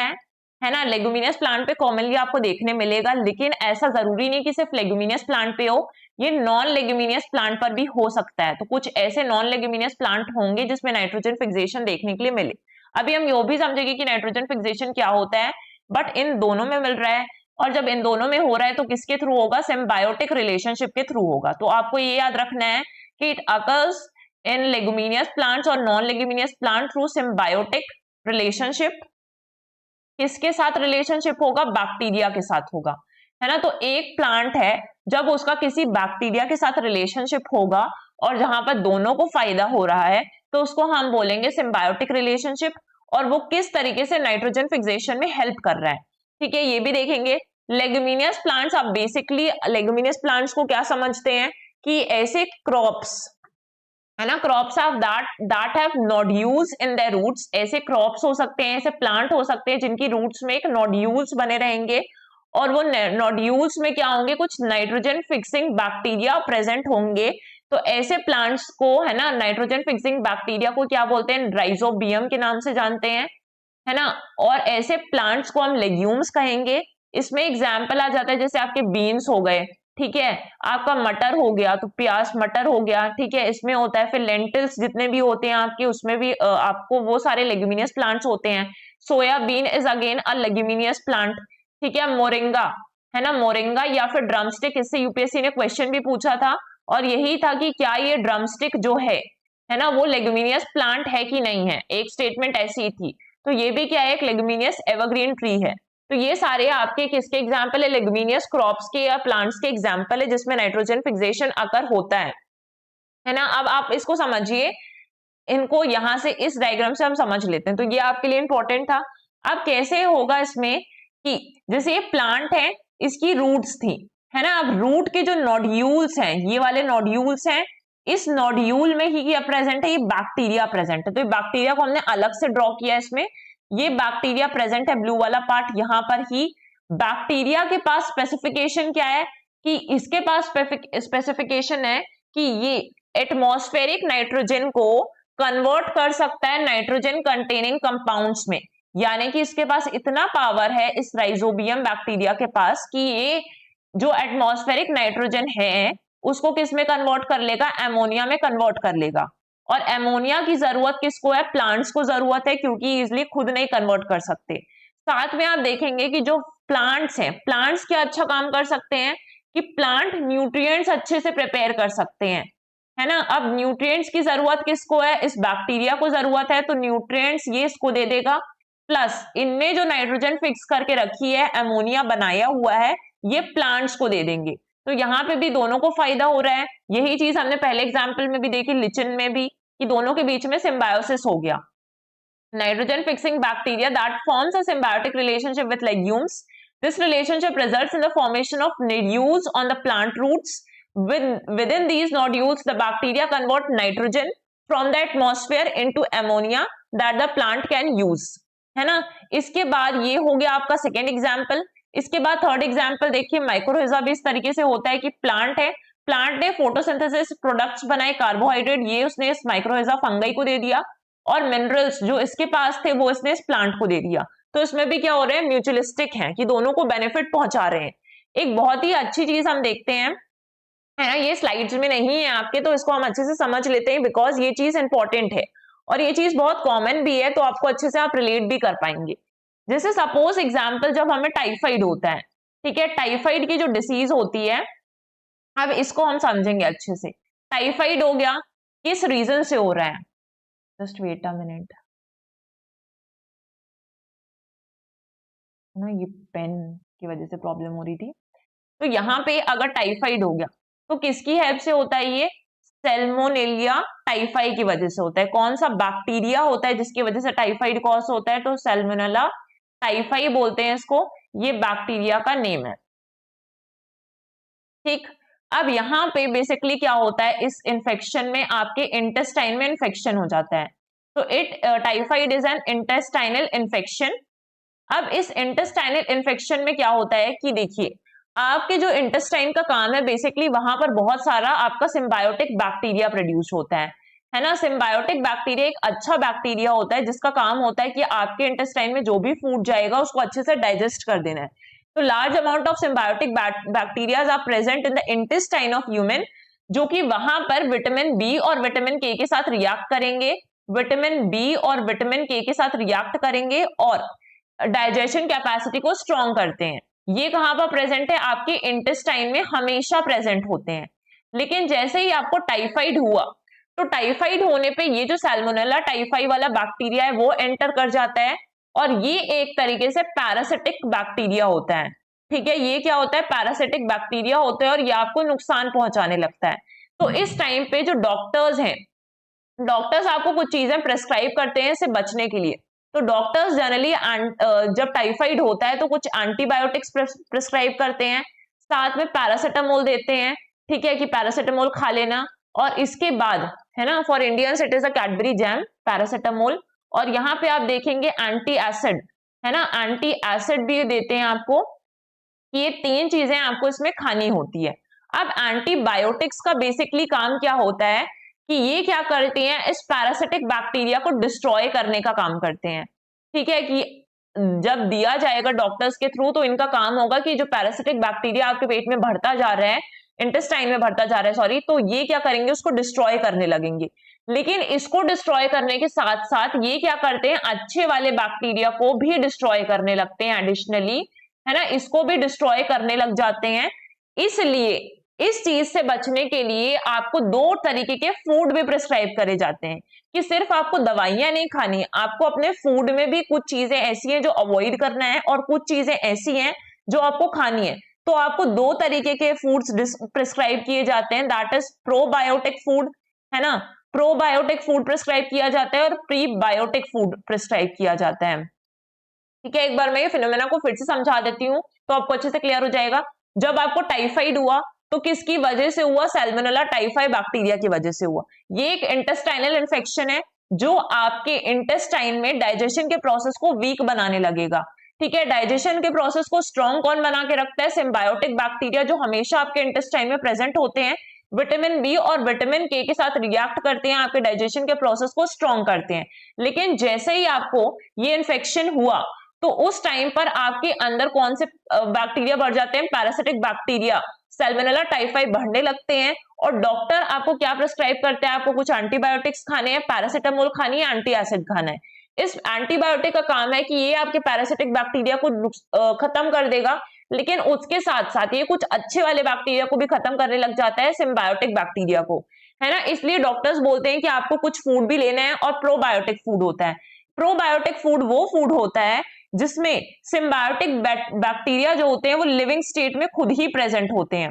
है ना। लेगुमिनियस प्लांट पे कॉमनली आपको देखने मिलेगा, लेकिन ऐसा जरूरी नहीं कि सिर्फ लेगुमिनियस प्लांट पे हो, ये नॉन लेगुमिनियस प्लांट पर भी हो सकता है। तो कुछ ऐसे नॉन लेगुमिनियस प्लांट होंगे जिसमें नाइट्रोजन फिक्सेशन देखने के लिए मिले। अभी हम ये भी समझेंगे कि नाइट्रोजन फिक्सेशन क्या होता है, बट इन दोनों में मिल रहा है, और जब इन दोनों में हो रहा है तो किसके थ्रू होगा? सिम्बायोटिक रिलेशनशिप के थ्रू होगा। तो आपको ये याद रखना है कि it occurs in leguminous plants और non leguminous plant through symbiotic relationship. किसके साथ रिलेशनशिप होगा? बैक्टीरिया के साथ होगा, है ना। तो एक प्लांट है, जब उसका किसी बैक्टीरिया के साथ रिलेशनशिप होगा और जहां पर दोनों को फायदा हो रहा है, तो उसको हम बोलेंगे सिम्बायोटिक रिलेशनशिप, और वो किस तरीके से नाइट्रोजन फिक्सेशन में हेल्प कर रहा है। ठीक है, ये भी देखेंगे। लेगुमिनियस प्लांट्स, आप बेसिकली लेगुमिनियस प्लांट्स को क्या समझते हैं कि ऐसे क्रॉप्स, है ना, crops of that have nodules in their roots. ऐसे क्रॉप्स हो सकते हैं, ऐसे प्लांट हो सकते हैं जिनकी रूट्स में एक नोड्यूल्स बने रहेंगे, और वो नोड्यूल्स में क्या होंगे? कुछ नाइट्रोजन फिक्सिंग बैक्टीरिया प्रेजेंट होंगे। तो ऐसे प्लांट्स को, है ना, नाइट्रोजन फिक्सिंग बैक्टीरिया को क्या बोलते हैं? राइजोबियम के नाम से जानते हैं, है ना। और ऐसे प्लांट्स को हम लेग्यूम्स कहेंगे। इसमें एग्जाम्पल आ जाता है, जैसे आपके बीन्स हो गए, ठीक है, आपका मटर हो गया, तो प्याज मटर हो गया, ठीक है, इसमें होता है। फिर लेंटिल्स जितने भी होते हैं आपके, उसमें भी आपको वो सारे लेग्यूमिनियस प्लांट्स होते हैं। Soybean is again a leguminous plant. ठीक है, मोरिंगा, है ना, मोरिंगा या फिर ड्रमस्टिक, इससे यूपीएससी ने क्वेश्चन भी पूछा था, और यही था कि क्या ये ड्रमस्टिक जो है ना, वो लेग्यूमिनियस प्लांट है कि नहीं है। एक स्टेटमेंट ऐसी थी। तो ये भी क्या है? एक लेग्यूमिनियस एवरग्रीन ट्री है। तो ये सारे आपके किसके एग्जाम्पल है? लेग्यूमिनियस क्रॉप्स के या प्लांट्स के एग्जाम्पल है जिसमें नाइट्रोजन फिक्सेशन अकर होता है ना। अब आप इसको समझिए, इनको यहां से इस डायग्राम से हम समझ लेते हैं, तो ये आपके लिए इंपॉर्टेंट था। अब कैसे होगा इसमें कि जैसे ये प्लांट है, इसकी रूट्स थी, है ना। अब रूट के जो नोड्यूल्स हैं, ये वाले नोड्यूल्स हैं, इस नोड्यूल में ही क्या प्रेजेंट है? ये बैक्टीरिया प्रेजेंट है। तो बैक्टीरिया को हमने अलग से ड्रॉ किया इसमें। ये बैक्टीरिया प्रेजेंट है, ब्लू वाला पार्ट यहां पर ही। बैक्टीरिया के पास स्पेसिफिकेशन क्या है? कि इसके पास स्पेसिफिकेशन है कि ये एटमॉस्फेरिक नाइट्रोजन को कन्वर्ट कर सकता है नाइट्रोजन कंटेनिंग कंपाउंड्स में। यानी कि इसके पास इतना पावर है इस राइजोबियम बैक्टीरिया के पास कि ये जो एटमॉस्फेरिक नाइट्रोजन है उसको किस में कन्वर्ट कर लेगा? एमोनिया में कन्वर्ट कर लेगा। और एमोनिया की जरूरत किसको है? प्लांट्स को जरूरत है, क्योंकि इजिली खुद नहीं कन्वर्ट कर सकते। साथ में आप देखेंगे कि जो प्लांट्स हैं, प्लांट्स क्या अच्छा काम कर सकते हैं कि प्लांट न्यूट्रिएंट्स अच्छे से प्रिपेयर कर सकते हैं, है ना। अब न्यूट्रिएंट्स की जरूरत किसको है? इस बैक्टीरिया को जरूरत है, तो न्यूट्रिएंट्स ये इसको दे देगा। प्लस इनमें जो नाइट्रोजन फिक्स करके रखी है, अमोनिया बनाया हुआ है, ये प्लांट्स को दे देंगे। तो यहाँ पे भी दोनों को फायदा हो रहा है। यही चीज हमने पहले एग्जाम्पल में भी देखी, लिचिन में भी, कि दोनों के बीच में सिम्बायोसिस हो गया। Nitrogen fixing bacteria that forms a symbiotic relationship with legumes. This relationship results in the formation of nodules on the plant roots. Within these nodules, the bacteria convert nitrogen from the atmosphere into ammonia that the plant can use. है ना? इसके बाद ये हो गया आपका second example. इसके बाद थर्ड एग्जाम्पल देखिए, माइक्रोहिजा भी इस तरीके से होता है कि प्लांट है, प्लांट ने फोटोसिंथेसिस प्रोडक्ट्स बनाए, कार्बोहाइड्रेट, ये उसने इस माइक्रोहिजा फंगाई को दे दिया, और मिनरल्स जो इसके पास थे वो इसने इस प्लांट को दे दिया। तो इसमें भी क्या हो रहा है, म्यूचुअलिस्टिक है कि दोनों को बेनिफिट पहुंचा रहे हैं। एक बहुत ही अच्छी चीज हम देखते हैं, है ना, ये स्लाइड्स में नहीं है आपके, तो इसको हम अच्छे से समझ लेते हैं बिकॉज ये चीज इंपॉर्टेंट है और ये चीज बहुत कॉमन भी है, तो आपको अच्छे से आप रिलेट भी कर पाएंगे। जैसे सपोज एग्जाम्पल, जब हमें टाइफाइड होता है, ठीक है, टाइफाइड की जो डिसीज होती है, अब इसको हम समझेंगे अच्छे से। टाइफाइड हो गया, किस रीजन से हो रहा है, जस्ट वेट अ मिनट ना, ये पेन की वजह से प्रॉब्लम हो रही थी। तो यहाँ पे अगर टाइफाइड हो गया तो किसकी हेल्प से होता है, ये सैल्मोनेलिया टाइफाई की वजह से होता है। कौन सा बैक्टीरिया होता है जिसकी वजह से टाइफाइड कॉज होता है, तो सैल्मोनेला टाइफाई बोलते हैं इसको, ये बैक्टीरिया का नेम है। ठीक, अब यहाँ पे बेसिकली क्या होता है, इस इन्फेक्शन में आपके इंटेस्टाइन में इन्फेक्शन हो जाता है। तो typhoid is an intestinal infection. अब इस इंटेस्टाइनल इन्फेक्शन में क्या होता है कि देखिए, आपके जो इंटेस्टाइन का काम है, बेसिकली वहां पर बहुत सारा आपका सिम्बायोटिक बैक्टीरिया प्रोड्यूस होता है ना। सिम्बायोटिक बैक्टीरिया एक अच्छा बैक्टीरिया होता है जिसका काम होता है कि आपके इंटेस्टाइन में जो भी फूड जाएगा उसको अच्छे से डाइजेस्ट कर देना है। तो large amount of symbiotic bacterias are present in the intestine of human, जो कि वहां पर विटामिन बी और विटामिन के साथ रिएक्ट करेंगे, विटामिन बी और विटामिन के साथ रिएक्ट करेंगे और डाइजेशन कैपेसिटी को स्ट्रॉन्ग करते हैं। ये कहां पर प्रेजेंट है, आपके इंटेस्टाइन में हमेशा प्रेजेंट होते हैं। लेकिन जैसे ही आपको टाइफाइड हुआ, तो टाइफाइड होने पे ये जो सैल्मोनेला टाइफाई वाला बैक्टीरिया है वो एंटर कर जाता है, और ये एक तरीके से पैरासिटिक बैक्टीरिया होता है। ठीक है, ये क्या होता है, पैरासिटिक बैक्टीरिया होता है और ये आपको नुकसान पहुंचाने लगता है। तो इस टाइम पे जो डॉक्टर्स हैं, डॉक्टर्स आपको कुछ चीजें प्रेस्क्राइब करते हैं इससे बचने के लिए। तो डॉक्टर्स जनरली जब टाइफाइड होता है तो कुछ एंटीबायोटिक्स प्रिस्क्राइब करते हैं, साथ में पैरासिटामोल देते हैं, ठीक है, कि पैरासिटामोल खा लेना। और इसके बाद, है ना, for Indians it is a Cadbury jam, paracetamol. और यहाँ पे आप देखेंगे एंटी एसिड, है ना, एंटी एसिड भी देते हैं आपको। ये तीन चीजें आपको इसमें खानी होती है। अब एंटीबायोटिक्स का बेसिकली काम क्या होता है कि ये क्या करते हैं, इस पैरासिटिक बैक्टीरिया को डिस्ट्रॉय करने का काम करते हैं। ठीक है, कि जब दिया जाएगा डॉक्टर्स के थ्रू तो इनका काम होगा कि जो पैरासिटिक बैक्टीरिया आपके पेट में बढ़ता जा रहा है, इंटेस्टाइन में बढ़ता जा रहा है, सॉरी, तो ये क्या करेंगे, उसको डिस्ट्रॉय करने लगेंगे। लेकिन इसको डिस्ट्रॉय करने के साथ साथ ये क्या करते हैं, अच्छे वाले बैक्टीरिया को भी डिस्ट्रॉय करने लगते हैं एडिशनली, है ना, इसको भी डिस्ट्रॉय करने लग जाते हैं। इसलिए इस चीज से बचने के लिए आपको दो तरीके के फूड भी प्रिस्क्राइब करे जाते हैं, कि सिर्फ आपको दवाइयां नहीं खानी, आपको अपने फूड में भी कुछ चीजें ऐसी हैं जो अवॉइड करना है और कुछ चीजें ऐसी हैं जो आपको खानी है। तो आपको दो तरीके के फूड्स प्रिस्क्राइब किए जाते हैं, दैट इज प्रोबायोटिक फूड, है ना, प्रोबायोटिक फूड प्रिस्क्राइब किया जाता है और प्रीबायोटिक फूड प्रिस्क्राइब किया जाता है। ठीक है, एक बार मैं ये फिनोमेना को फिर से समझा देती हूँ तो आपको अच्छे से क्लियर हो जाएगा। जब आपको टाइफाइड हुआ तो किसकी वजह से हुआ, सैल्मोनेला टाइफाई बैक्टीरिया की वजह से हुआ। ये एक इंटेस्टाइनल इन्फेक्शन है जो आपके इंटेस्टाइन में डाइजेशन के प्रोसेस को वीक बनाने लगेगा। ठीक है, डाइजेशन के प्रोसेस को स्ट्रॉन्ग कौन बना के रखता है, सिम्बायोटिक बैक्टीरिया जो हमेशा आपके इंटेस्टाइन में प्रेजेंट होते हैं, विटामिन बी और विटामिन के साथ रिएक्ट करते हैं, आपके डाइजेशन के प्रोसेस को स्ट्रॉन्ग करते हैं। लेकिन जैसे ही आपको ये इन्फेक्शन हुआ तो उस टाइम पर आपके अंदर कौन से बैक्टीरिया बढ़ जाते हैं, पैरासिटिक बैक्टीरिया, सैल्मोनेला टाइफाई बढ़ने लगते हैं। और डॉक्टर आपको क्या प्रिस्क्राइब करते हैं, आपको कुछ एंटीबायोटिक्स खाने हैं, पैरासिटामोल खानी है, एंटी एसिड खाना है। इस एंटीबायोटिक का काम है कि ये आपके पैरासिटिक बैक्टीरिया को खत्म कर देगा, लेकिन उसके साथ साथ ये कुछ अच्छे वाले बैक्टीरिया को भी खत्म करने लग जाता है, सिम्बायोटिक बैक्टीरिया को, है ना। इसलिए डॉक्टर्स बोलते हैं कि आपको कुछ फूड भी लेना है और प्रोबायोटिक फूड होता है। प्रोबायोटिक फूड वो फूड होता है जिसमें सिम्बायोटिक बैक्टीरिया जो होते हैं वो लिविंग स्टेट में खुद ही प्रेजेंट होते हैं।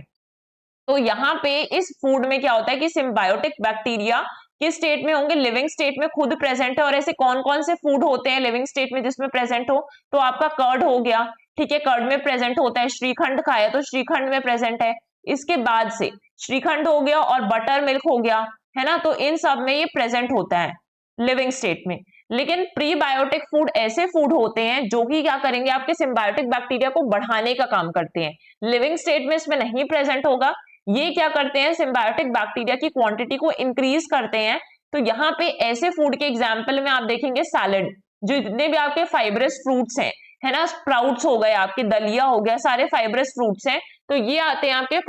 तो यहाँ पे इस फूड में क्या होता है कि सिम्बायोटिक बैक्टीरिया किस स्टेट में होंगे, लिविंग स्टेट में खुद प्रेजेंट है। और ऐसे कौन कौन से फूड होते हैं लिविंग स्टेट में जिसमें प्रेजेंट हो, तो आपका कर्ड हो गया, ठीक है, कर्ड में प्रेजेंट होता है। श्रीखंड खाया तो श्रीखंड में प्रेजेंट है। इसके बाद से श्रीखंड हो गया और बटर मिल्क हो गया, है ना, तो इन सब में ये प्रेजेंट होता है लिविंग स्टेट में। लेकिन प्रीबायोटिक फूड ऐसे फूड होते हैं जो कि क्या करेंगे, आपके सिम्बायोटिक बैक्टीरिया को बढ़ाने का काम करते हैं। लिविंग स्टेट में इसमें नहीं प्रेजेंट होगा। ये क्या करते हैं, सिम्बायोटिक बैक्टीरिया की क्वांटिटी को इंक्रीज करते हैं। तो यहाँ पे ऐसे फूड के एग्जाम्पल में आप देखेंगे सैलेड, जो जितने भी आपके फाइब्रस फ्रूट्स हैं, है ना, स्प्राउट्स हो गए, आपके दलिया हो गया, सारे फाइब्रस फ्रूट्स हैं, तो ये आते हैं आपके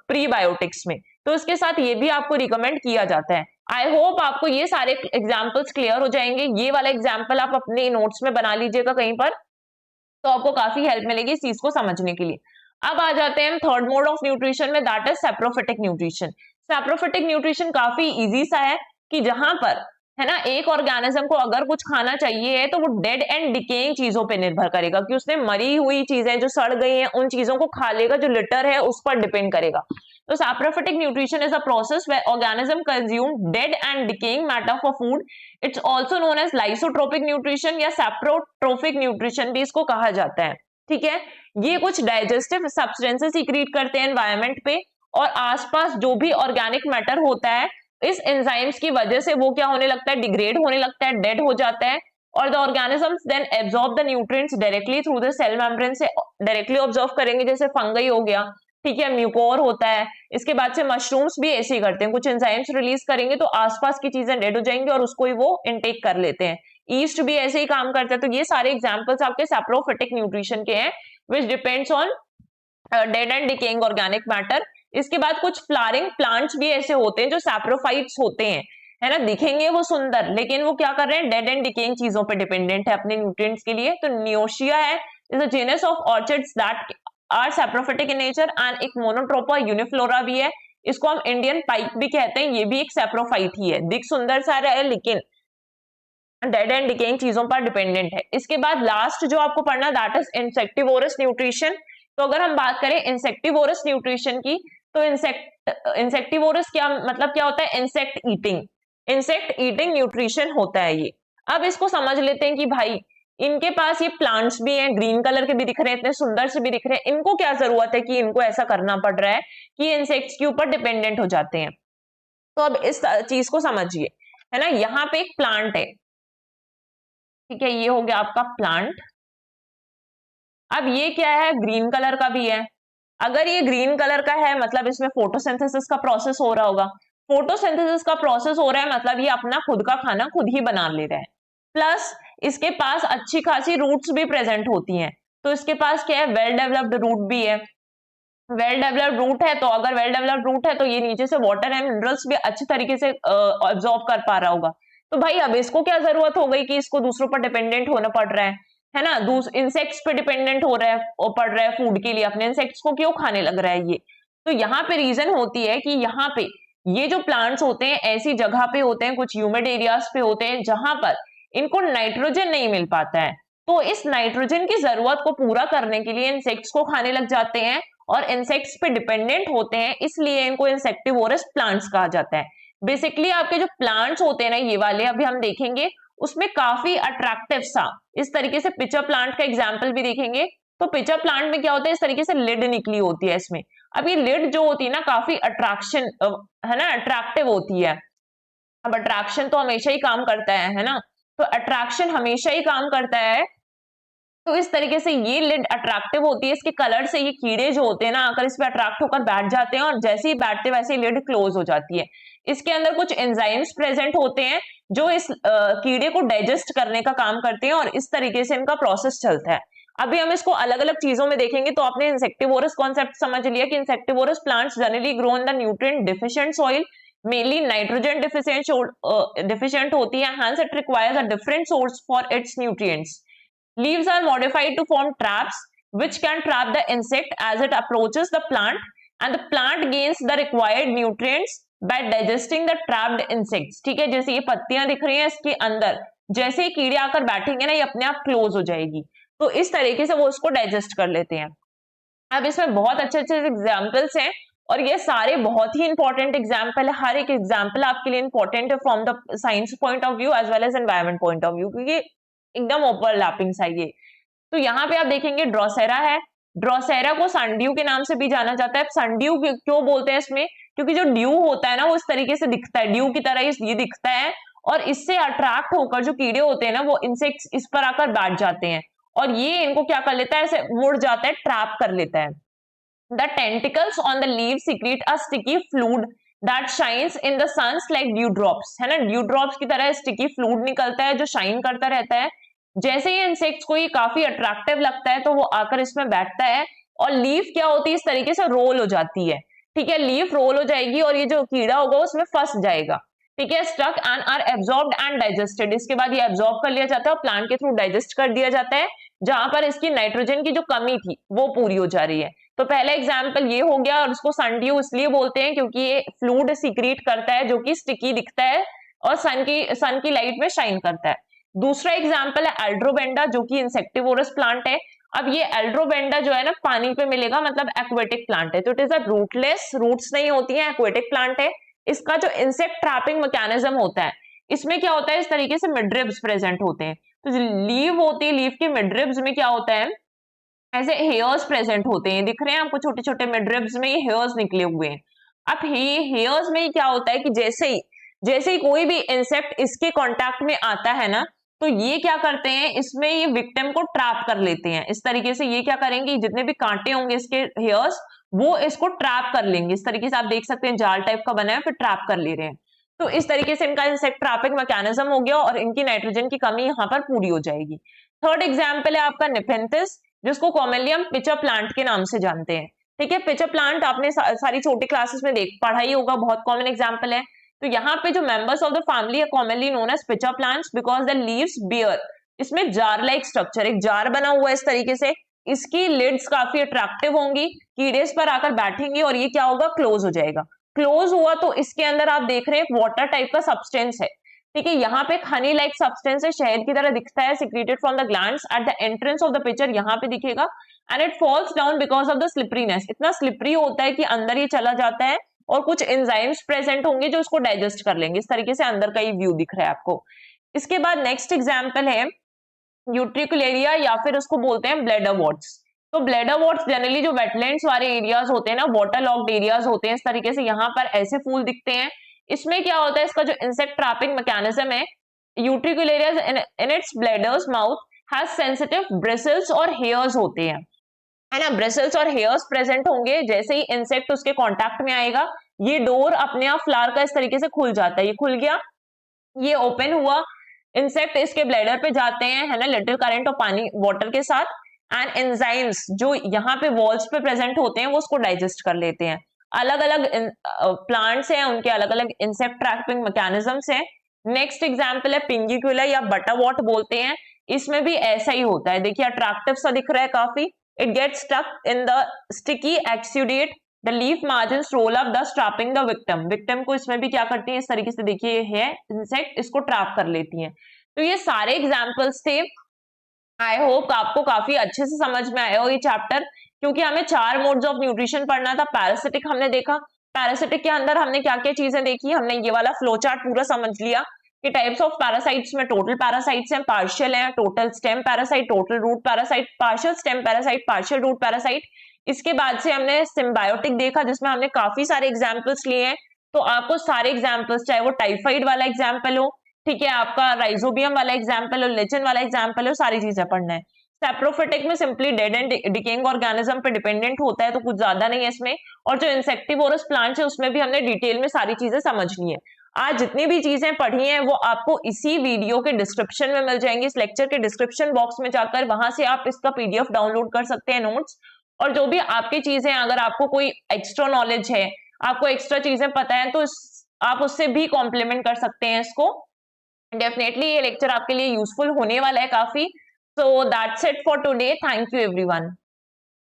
प्रीबायोटिक्स में। तो इसके साथ ये भी आपको रिकमेंड किया जाता है। आई होप आपको ये सारे एग्जाम्पल्स क्लियर हो जाएंगे। ये वाला एग्जाम्पल आप अपने नोट्स में बना लीजिएगा कहीं पर, तो आपको काफी हेल्प मिलेगी इस चीज को समझने के लिए। अब आ जाते हैं थर्ड मोड ऑफ न्यूट्रिशन में, that is saprophytic nutrition. Saprophytic nutrition काफी इजी सा है कि जहां पर, है ना, एक ऑर्गेनिज्म को अगर कुछ खाना चाहिए है तो वो डेड एंड डिकेइंग चीजों पे निर्भर करेगा कि उसने मरी हुई चीजें जो सड़ गई हैं उन चीजों को खा लेगा, जो लिटर है उस पर डिपेंड करेगा। तो saprophytic nutrition is a process where organism consume dead and decaying matter for food. It's also known as lysotropic nutrition या सैप्रोट्रोफिक न्यूट्रिशन भी इसको कहा जाता है, ठीक है। ये कुछ डाइजेस्टिव सब्सटेंसेस सीक्रेट करते हैं एनवायरनमेंट पे, और आसपास जो भी ऑर्गेनिक मैटर होता है इस एंजाइम्स की वजह से वो क्या होने लगता है, डिग्रेड होने लगता है, डेड हो जाता है। और the organisms then absorb the nutrients directly through the cell membrane से डायरेक्टली ऑब्जर्व करेंगे, जैसे फंगई हो गया, ठीक है, म्यूकोर होता है। इसके बाद से मशरूम्स भी ऐसे ही करते हैं, कुछ एंजाइम्स रिलीज करेंगे तो आसपास की चीजें डेड हो जाएंगी और उसको ही वो इनटेक कर लेते हैं। ईस्ट भी ऐसे ही काम करता है। तो ये सारे एग्जाम्पल्स आपके सैप्रोफिटिक न्यूट्रिशन के हैं, which depends on dead and decaying organic matter. इसके बाद कुछ फ्लावरिंग प्लांट्स भी ऐसे होते हैं जो सैप्रोफाइट्स होते हैं, है ना, दिखेंगे वो सुंदर, लेकिन वो क्या कर रहे हैं, डेड एंड डिकेइंग चीजों पे डिपेंडेंट है अपने न्यूट्रिएंट्स के लिए। तो नियोशिया है, is a genus of orchids that are saprophytic in nature, and एक मोनोट्रोपा यूनिफ्लोरा भी है, इसको हम इंडियन पाइप भी कहते हैं, ये भी एक सैप्रोफाइट ही है, दिख सुंदर सा है लेकिन डेड एंड डिकेइंग चीजों पर डिपेंडेंट है। इसके बाद लास्ट जो आपको पढ़ना, दैट इज इंसेक्टिवोरस न्यूट्रिशन। तो अगर हम बात करें इंसेक्टिवोरस न्यूट्रिशन की, तो इंसेक्टिवोरस क्या मतलब, क्या होता है, इंसेक्ट ईटिंग न्यूट्रिशन होता है ये। अब इसको समझ लेते हैं कि भाई इनके पास ये प्लांट्स भी हैं, ग्रीन कलर के भी दिख रहे हैं, इतने सुंदर से भी दिख रहे हैं, इनको क्या जरूरत है कि इनको ऐसा करना पड़ रहा है कि इंसेक्ट्स के ऊपर डिपेंडेंट हो जाते हैं। तो अब इस चीज को समझिए, है ना, यहाँ पे एक प्लांट है, ठीक है, ये हो गया आपका प्लांट। अब ये क्या है, ग्रीन कलर का भी है। अगर ये ग्रीन कलर का है मतलब इसमें फोटोसिंथेसिस का प्रोसेस हो रहा होगा। फोटोसिंथेसिस का प्रोसेस हो रहा है मतलब ये अपना खुद का खाना खुद ही बना ले रहा है। प्लस इसके पास अच्छी खासी रूट्स भी प्रेजेंट होती हैं। तो इसके पास क्या है, वेल डेवलप्ड रूट भी है। वेल डेवलप्ड रूट है तो अगर वेल डेवलप्ड रूट है तो ये नीचे से वाटर एंड मिनरल्स भी अच्छी तरीके से ऑब्जॉर्व कर पा रहा होगा। तो भाई अब इसको क्या जरूरत हो गई कि इसको दूसरों पर डिपेंडेंट होना पड़ रहा है ना, इंसेक्ट्स पे डिपेंडेंट हो रहा है, पड़ रहा है फूड के लिए, अपने इंसेक्ट्स को क्यों खाने लग रहा है ये। तो यहाँ पे रीजन होती है कि यहाँ पे ये जो प्लांट्स होते हैं ऐसी जगह पे होते हैं, कुछ ह्यूमिड एरियाज पे होते हैं जहां पर इनको नाइट्रोजन नहीं मिल पाता है। तो इस नाइट्रोजन की जरूरत को पूरा करने के लिए इंसेक्ट्स को खाने लग जाते हैं और इंसेक्ट्स पे डिपेंडेंट होते हैं, इसलिए इनको इंसेक्टिवोरस प्लांट्स कहा जाता है। बेसिकली आपके जो प्लांट्स होते हैं ना ये वाले, अभी हम देखेंगे उसमें काफी अट्रैक्टिव सा, इस तरीके से पिचर प्लांट का एग्जाम्पल भी देखेंगे। तो पिचर प्लांट में क्या होता है, इस तरीके से लिड निकली होती है इसमें। अब ये लिड जो होती है ना काफी अट्रैक्शन, है ना, अट्रैक्टिव होती है। अब अट्रैक्शन तो हमेशा ही काम करता है ना, तो अट्रैक्शन हमेशा ही काम करता है। तो इस तरीके से ये लिड अट्रैक्टिव होती है, इसके कलर से ये कीड़े जो होते हैं ना आकर इस पे अट्रैक्ट होकर बैठ जाते हैं और जैसे ही बैठते वैसे ही लिड क्लोज हो जाती है। इसके अंदर कुछ एंजाइम्स प्रेजेंट होते हैं जो इस कीड़े को डाइजेस्ट करने का काम करते हैं और इस तरीके से इनका प्रोसेस चलता है। अभी हम इसको अलग अलग चीजों में देखेंगे। तो आपने इंसेक्टिवोरस कॉन्सेप्ट समझ लिया कि insectivorous plants generally grow in the nutrient deficient soil, mainly nitrogen deficient होती है, hence it requires a different source for its nutrients. Leaves are modified to form traps which can trap the insect as it approaches the plant, and the plant gains the required nutrients by digesting the trapped insects. ठीक है, जैसे ये पत्तियां दिख रही हैं इसके अंदर जैसे ही कीड़े आकर बैठेंगे ना, ये अपने आप क्लोज हो जाएगी। तो इस तरीके से वो उसको डाइजेस्ट कर लेते हैं। अब इसमें बहुत अच्छे अच्छे एग्जाम्पल्स हैं और ये सारे बहुत ही इंपॉर्टेंट एग्जाम्पल है। हर एक एग्जाम्पल आपके लिए इंपॉर्टेंट है from the science point of view as well as environment point of view, क्योंकि एकदम ओवरलैपिंग सा ये। तो यहाँ पे आप देखेंगे ड्रोसेरा है। ड्रोसेरा को सनड्यू के नाम से भी जाना जाता है। सनड्यू क्यों बोलते हैं इसमें, क्योंकि जो ड्यू होता है ना वो इस तरीके से दिखता है, ड्यू की तरह ये दिखता है, और इससे अट्रैक्ट होकर जो कीड़े होते हैं ना वो इंसेक्ट्स इस पर आकर बैठ जाते हैं और ये इनको क्या कर लेता है, ऐसे मुड़ जाता है, ट्रैप कर लेता है। The tentacles on the leaves secrete a sticky fluid that shines in the suns like dewdrops, है ना, ड्यूड्रॉप्स की तरह स्टिकी फ्लूइड निकलता है जो शाइन करता रहता है। जैसे ही इंसेक्ट्स को ये काफी अट्रैक्टिव लगता है तो वो आकर इसमें बैठता है और लीफ क्या होती है, इस तरीके से रोल हो जाती है। ठीक है, लीफ रोल हो जाएगी और ये जो कीड़ा होगा उसमें फंस जाएगा। ठीक है, stuck and are absorbed and digested. इसके बाद ये एब्जॉर्ब कर लिया जाता है और प्लांट के थ्रू डाइजेस्ट कर दिया जाता है, जहां पर इसकी नाइट्रोजन की जो कमी थी वो पूरी हो जा रही है। तो पहला एग्जाम्पल ये हो गया, और उसको सनड्यू इसलिए बोलते हैं क्योंकि ये फ्लूइड सीक्रेट करता है जो कि स्टिकी दिखता है और सन की लाइट में शाइन करता है। दूसरा एग्जाम्पल है एल्ड्रोबेंडा, जो कि इंसेक्टिवोरस प्लांट है। अब ये एल्ड्रोबेंडा जो है ना पानी पे मिलेगा, मतलब एक्वेटिक प्लांट है, तो it is a rootless, roots नहीं होती है, एक्वेटिक प्लांट है। इसका जो इंसेक्ट ट्रैपिंग मैकेनिज्म होता है, इसमें क्या होता है, इस तरीके से मिडरिब्स प्रेजेंट होते हैं। तो लीव होती है, लीव के मिडरिब्स में क्या होता है, ऐसे हेयर्स प्रेजेंट होते हैं, दिख रहे हैं आपको छोटे छोटे मिडरिब्स में ये हेयर्स निकले हुए हैं। अब हेयर्स में क्या होता है कि जैसे ही कोई भी इंसेक्ट इसके कांटेक्ट में आता है ना, तो ये क्या करते हैं, इसमें ये विक्टिम को ट्रैप कर लेते हैं। इस तरीके से ये क्या करेंगे, जितने भी कांटे होंगे इसके हेयर्स, वो इसको ट्रैप कर लेंगे। इस तरीके से आप देख सकते हैं जाल टाइप का बना है, फिर ट्रैप कर ले रहे हैं। तो इस तरीके से इनका इंसेक्ट ट्रैपिंग मैकेनिज्म हो गया और इनकी नाइट्रोजन की कमी यहाँ पर पूरी हो जाएगी। थर्ड एग्जाम्पल है आपका निफेंथिस, जिसको कॉमनली हम पिचर प्लांट के नाम से जानते हैं। ठीक है, पिचर प्लांट आपने सारी छोटी क्लासेस में पढ़ा ही होगा, बहुत कॉमन एग्जाम्पल है। तो यहाँ पे जो मेंबर्स ऑफ द फैमिली है commonly known as pitcher plants because the leaves bear, इसमें जार लाइक स्ट्रक्चर, एक जार बना हुआ है इस तरीके से, इसकी लिड्स काफी अट्रैक्टिव होंगी, कीड़े इस पर आकर बैठेंगे और ये क्या होगा, क्लोज हो जाएगा। क्लोज हुआ तो इसके अंदर आप देख रहे हैं एक वाटर टाइप का सब्सटेंस है। ठीक है, यहाँ पे हनी लाइक सब्सटेंस है, शहद की तरह दिखता है, secreted from the glands at the entrance of the picture, यहाँ पे दिखेगा, and it falls down because of the slipperiness, इतना स्लिपरी होता है कि अंदर ये चला जाता है और कुछ एंजाइम्स प्रेजेंट होंगे जो इसको डाइजेस्ट कर लेंगे। इस तरीके से अंदर का ये व्यू दिख रहा है आपको। इसके बाद नेक्स्ट एग्जाम्पल है यूट्रिकुलेरिया, या फिर उसको बोलते हैं ब्लैडर वॉर्ट्स। तो ब्लैडर वॉर्ट्स जनरली जो वेटलैंड्स वाले एरियाज होते हैं ना, वाटर लॉक्ड एरियाज होते हैं, इस तरीके से यहाँ पर ऐसे फूल दिखते हैं। इसमें क्या होता है, इसका जो इंसेक्ट ट्रैपिंग मैकेनिज्म है, utricularia in its bladders mouth has sensitive bristles और हेयर्स होते हैं, है ना, ब्रिसल्स और हेयर्स प्रेजेंट होंगे। जैसे ही इंसेक्ट उसके कांटेक्ट में आएगा, ये डोर अपने आप फ्लावर का इस तरीके से खुल जाता है, ये खुल गया, ये ओपन हुआ, इंसेक्ट इसके ब्लैडर पे जाते हैं, है ना, लिटिल करंट और पानी वाटर के साथ, एंड एंजाइम्स जो यहाँ पे वॉल्स पे प्रेजेंट होते हैं वो उसको डाइजेस्ट कर लेते हैं। अलग अलग प्लांट्स हैं, उनके अलग अलग इंसेक्ट ट्रैपिंग मैकेनिज्म्स हैं। नेक्स्ट एग्जांपल है पिंगिक्यूला या बटरवॉर्ट बोलते हैं, इसमें भी ऐसा ही होता है, देखिए अट्रैक्टिव सा दिख रहा है काफी। It gets stuck in the sticky exudate the leaf margins roll up the trapping the victim, victim को इसमें भी क्या करती है, इस तरीके से देखिए है इंसेक्ट, इसको ट्रैप कर लेती हैं। तो ये सारे एग्जाम्पल्स थे। आई होप आपको काफी अच्छे से समझ में आया हो ये चैप्टर, क्योंकि हमें 4 मोड्स ऑफ न्यूट्रिशन पढ़ना था। पैरासिटिक हमने देखा, पैरासिटिक के अंदर हमने क्या क्या चीजें देखी, हमने ये वाला फ्लो चार्ट पूरा समझ लिया कि टाइप्स ऑफ पैरासाइट्स में टोटल पैरासाइट्स हैं, पार्शियल हैं, total stem parasite, total root parasite, partial stem parasite, partial root parasite. इसके बाद से हमने सिम्बायोटिक देखा, जिसमें हमने काफी सारे एग्जाम्पल्स लिए हैं। तो आपको सारे एग्जाम्पल्स, चाहे वो टाइफाइड वाला एग्जाम्पल हो, ठीक है, आपका राइजोबियम वाला एग्जाम्पल हो, लेचिन वाला एग्जाम्पल हो, सारी चीजें पढ़ना है। सैप्रोफिटिक में simply dead and decaying organism पे डिपेंडेंट होता है, तो कुछ ज्यादा नहीं है इसमें। और जो इंसेक्टिवोरस प्लांट्स है उसमें भी हमने डिटेल में सारी चीजें समझनी है। आज जितनी भी चीजें पढ़ी हैं वो आपको इसी वीडियो के डिस्क्रिप्शन में मिल जाएंगी, इस लेक्चर के डिस्क्रिप्शन बॉक्स में जाकर वहां से आप इसका पीडीएफ डाउनलोड कर सकते हैं, नोट्स। और जो भी आपकी चीजें, अगर आपको कोई एक्स्ट्रा नॉलेज है, आपको एक्स्ट्रा चीजें पता है, तो आप उससे भी कॉम्प्लीमेंट कर सकते हैं इसको। डेफिनेटली ये लेक्चर आपके लिए यूजफुल होने वाला है काफी। So that's it for today, thank you everyone.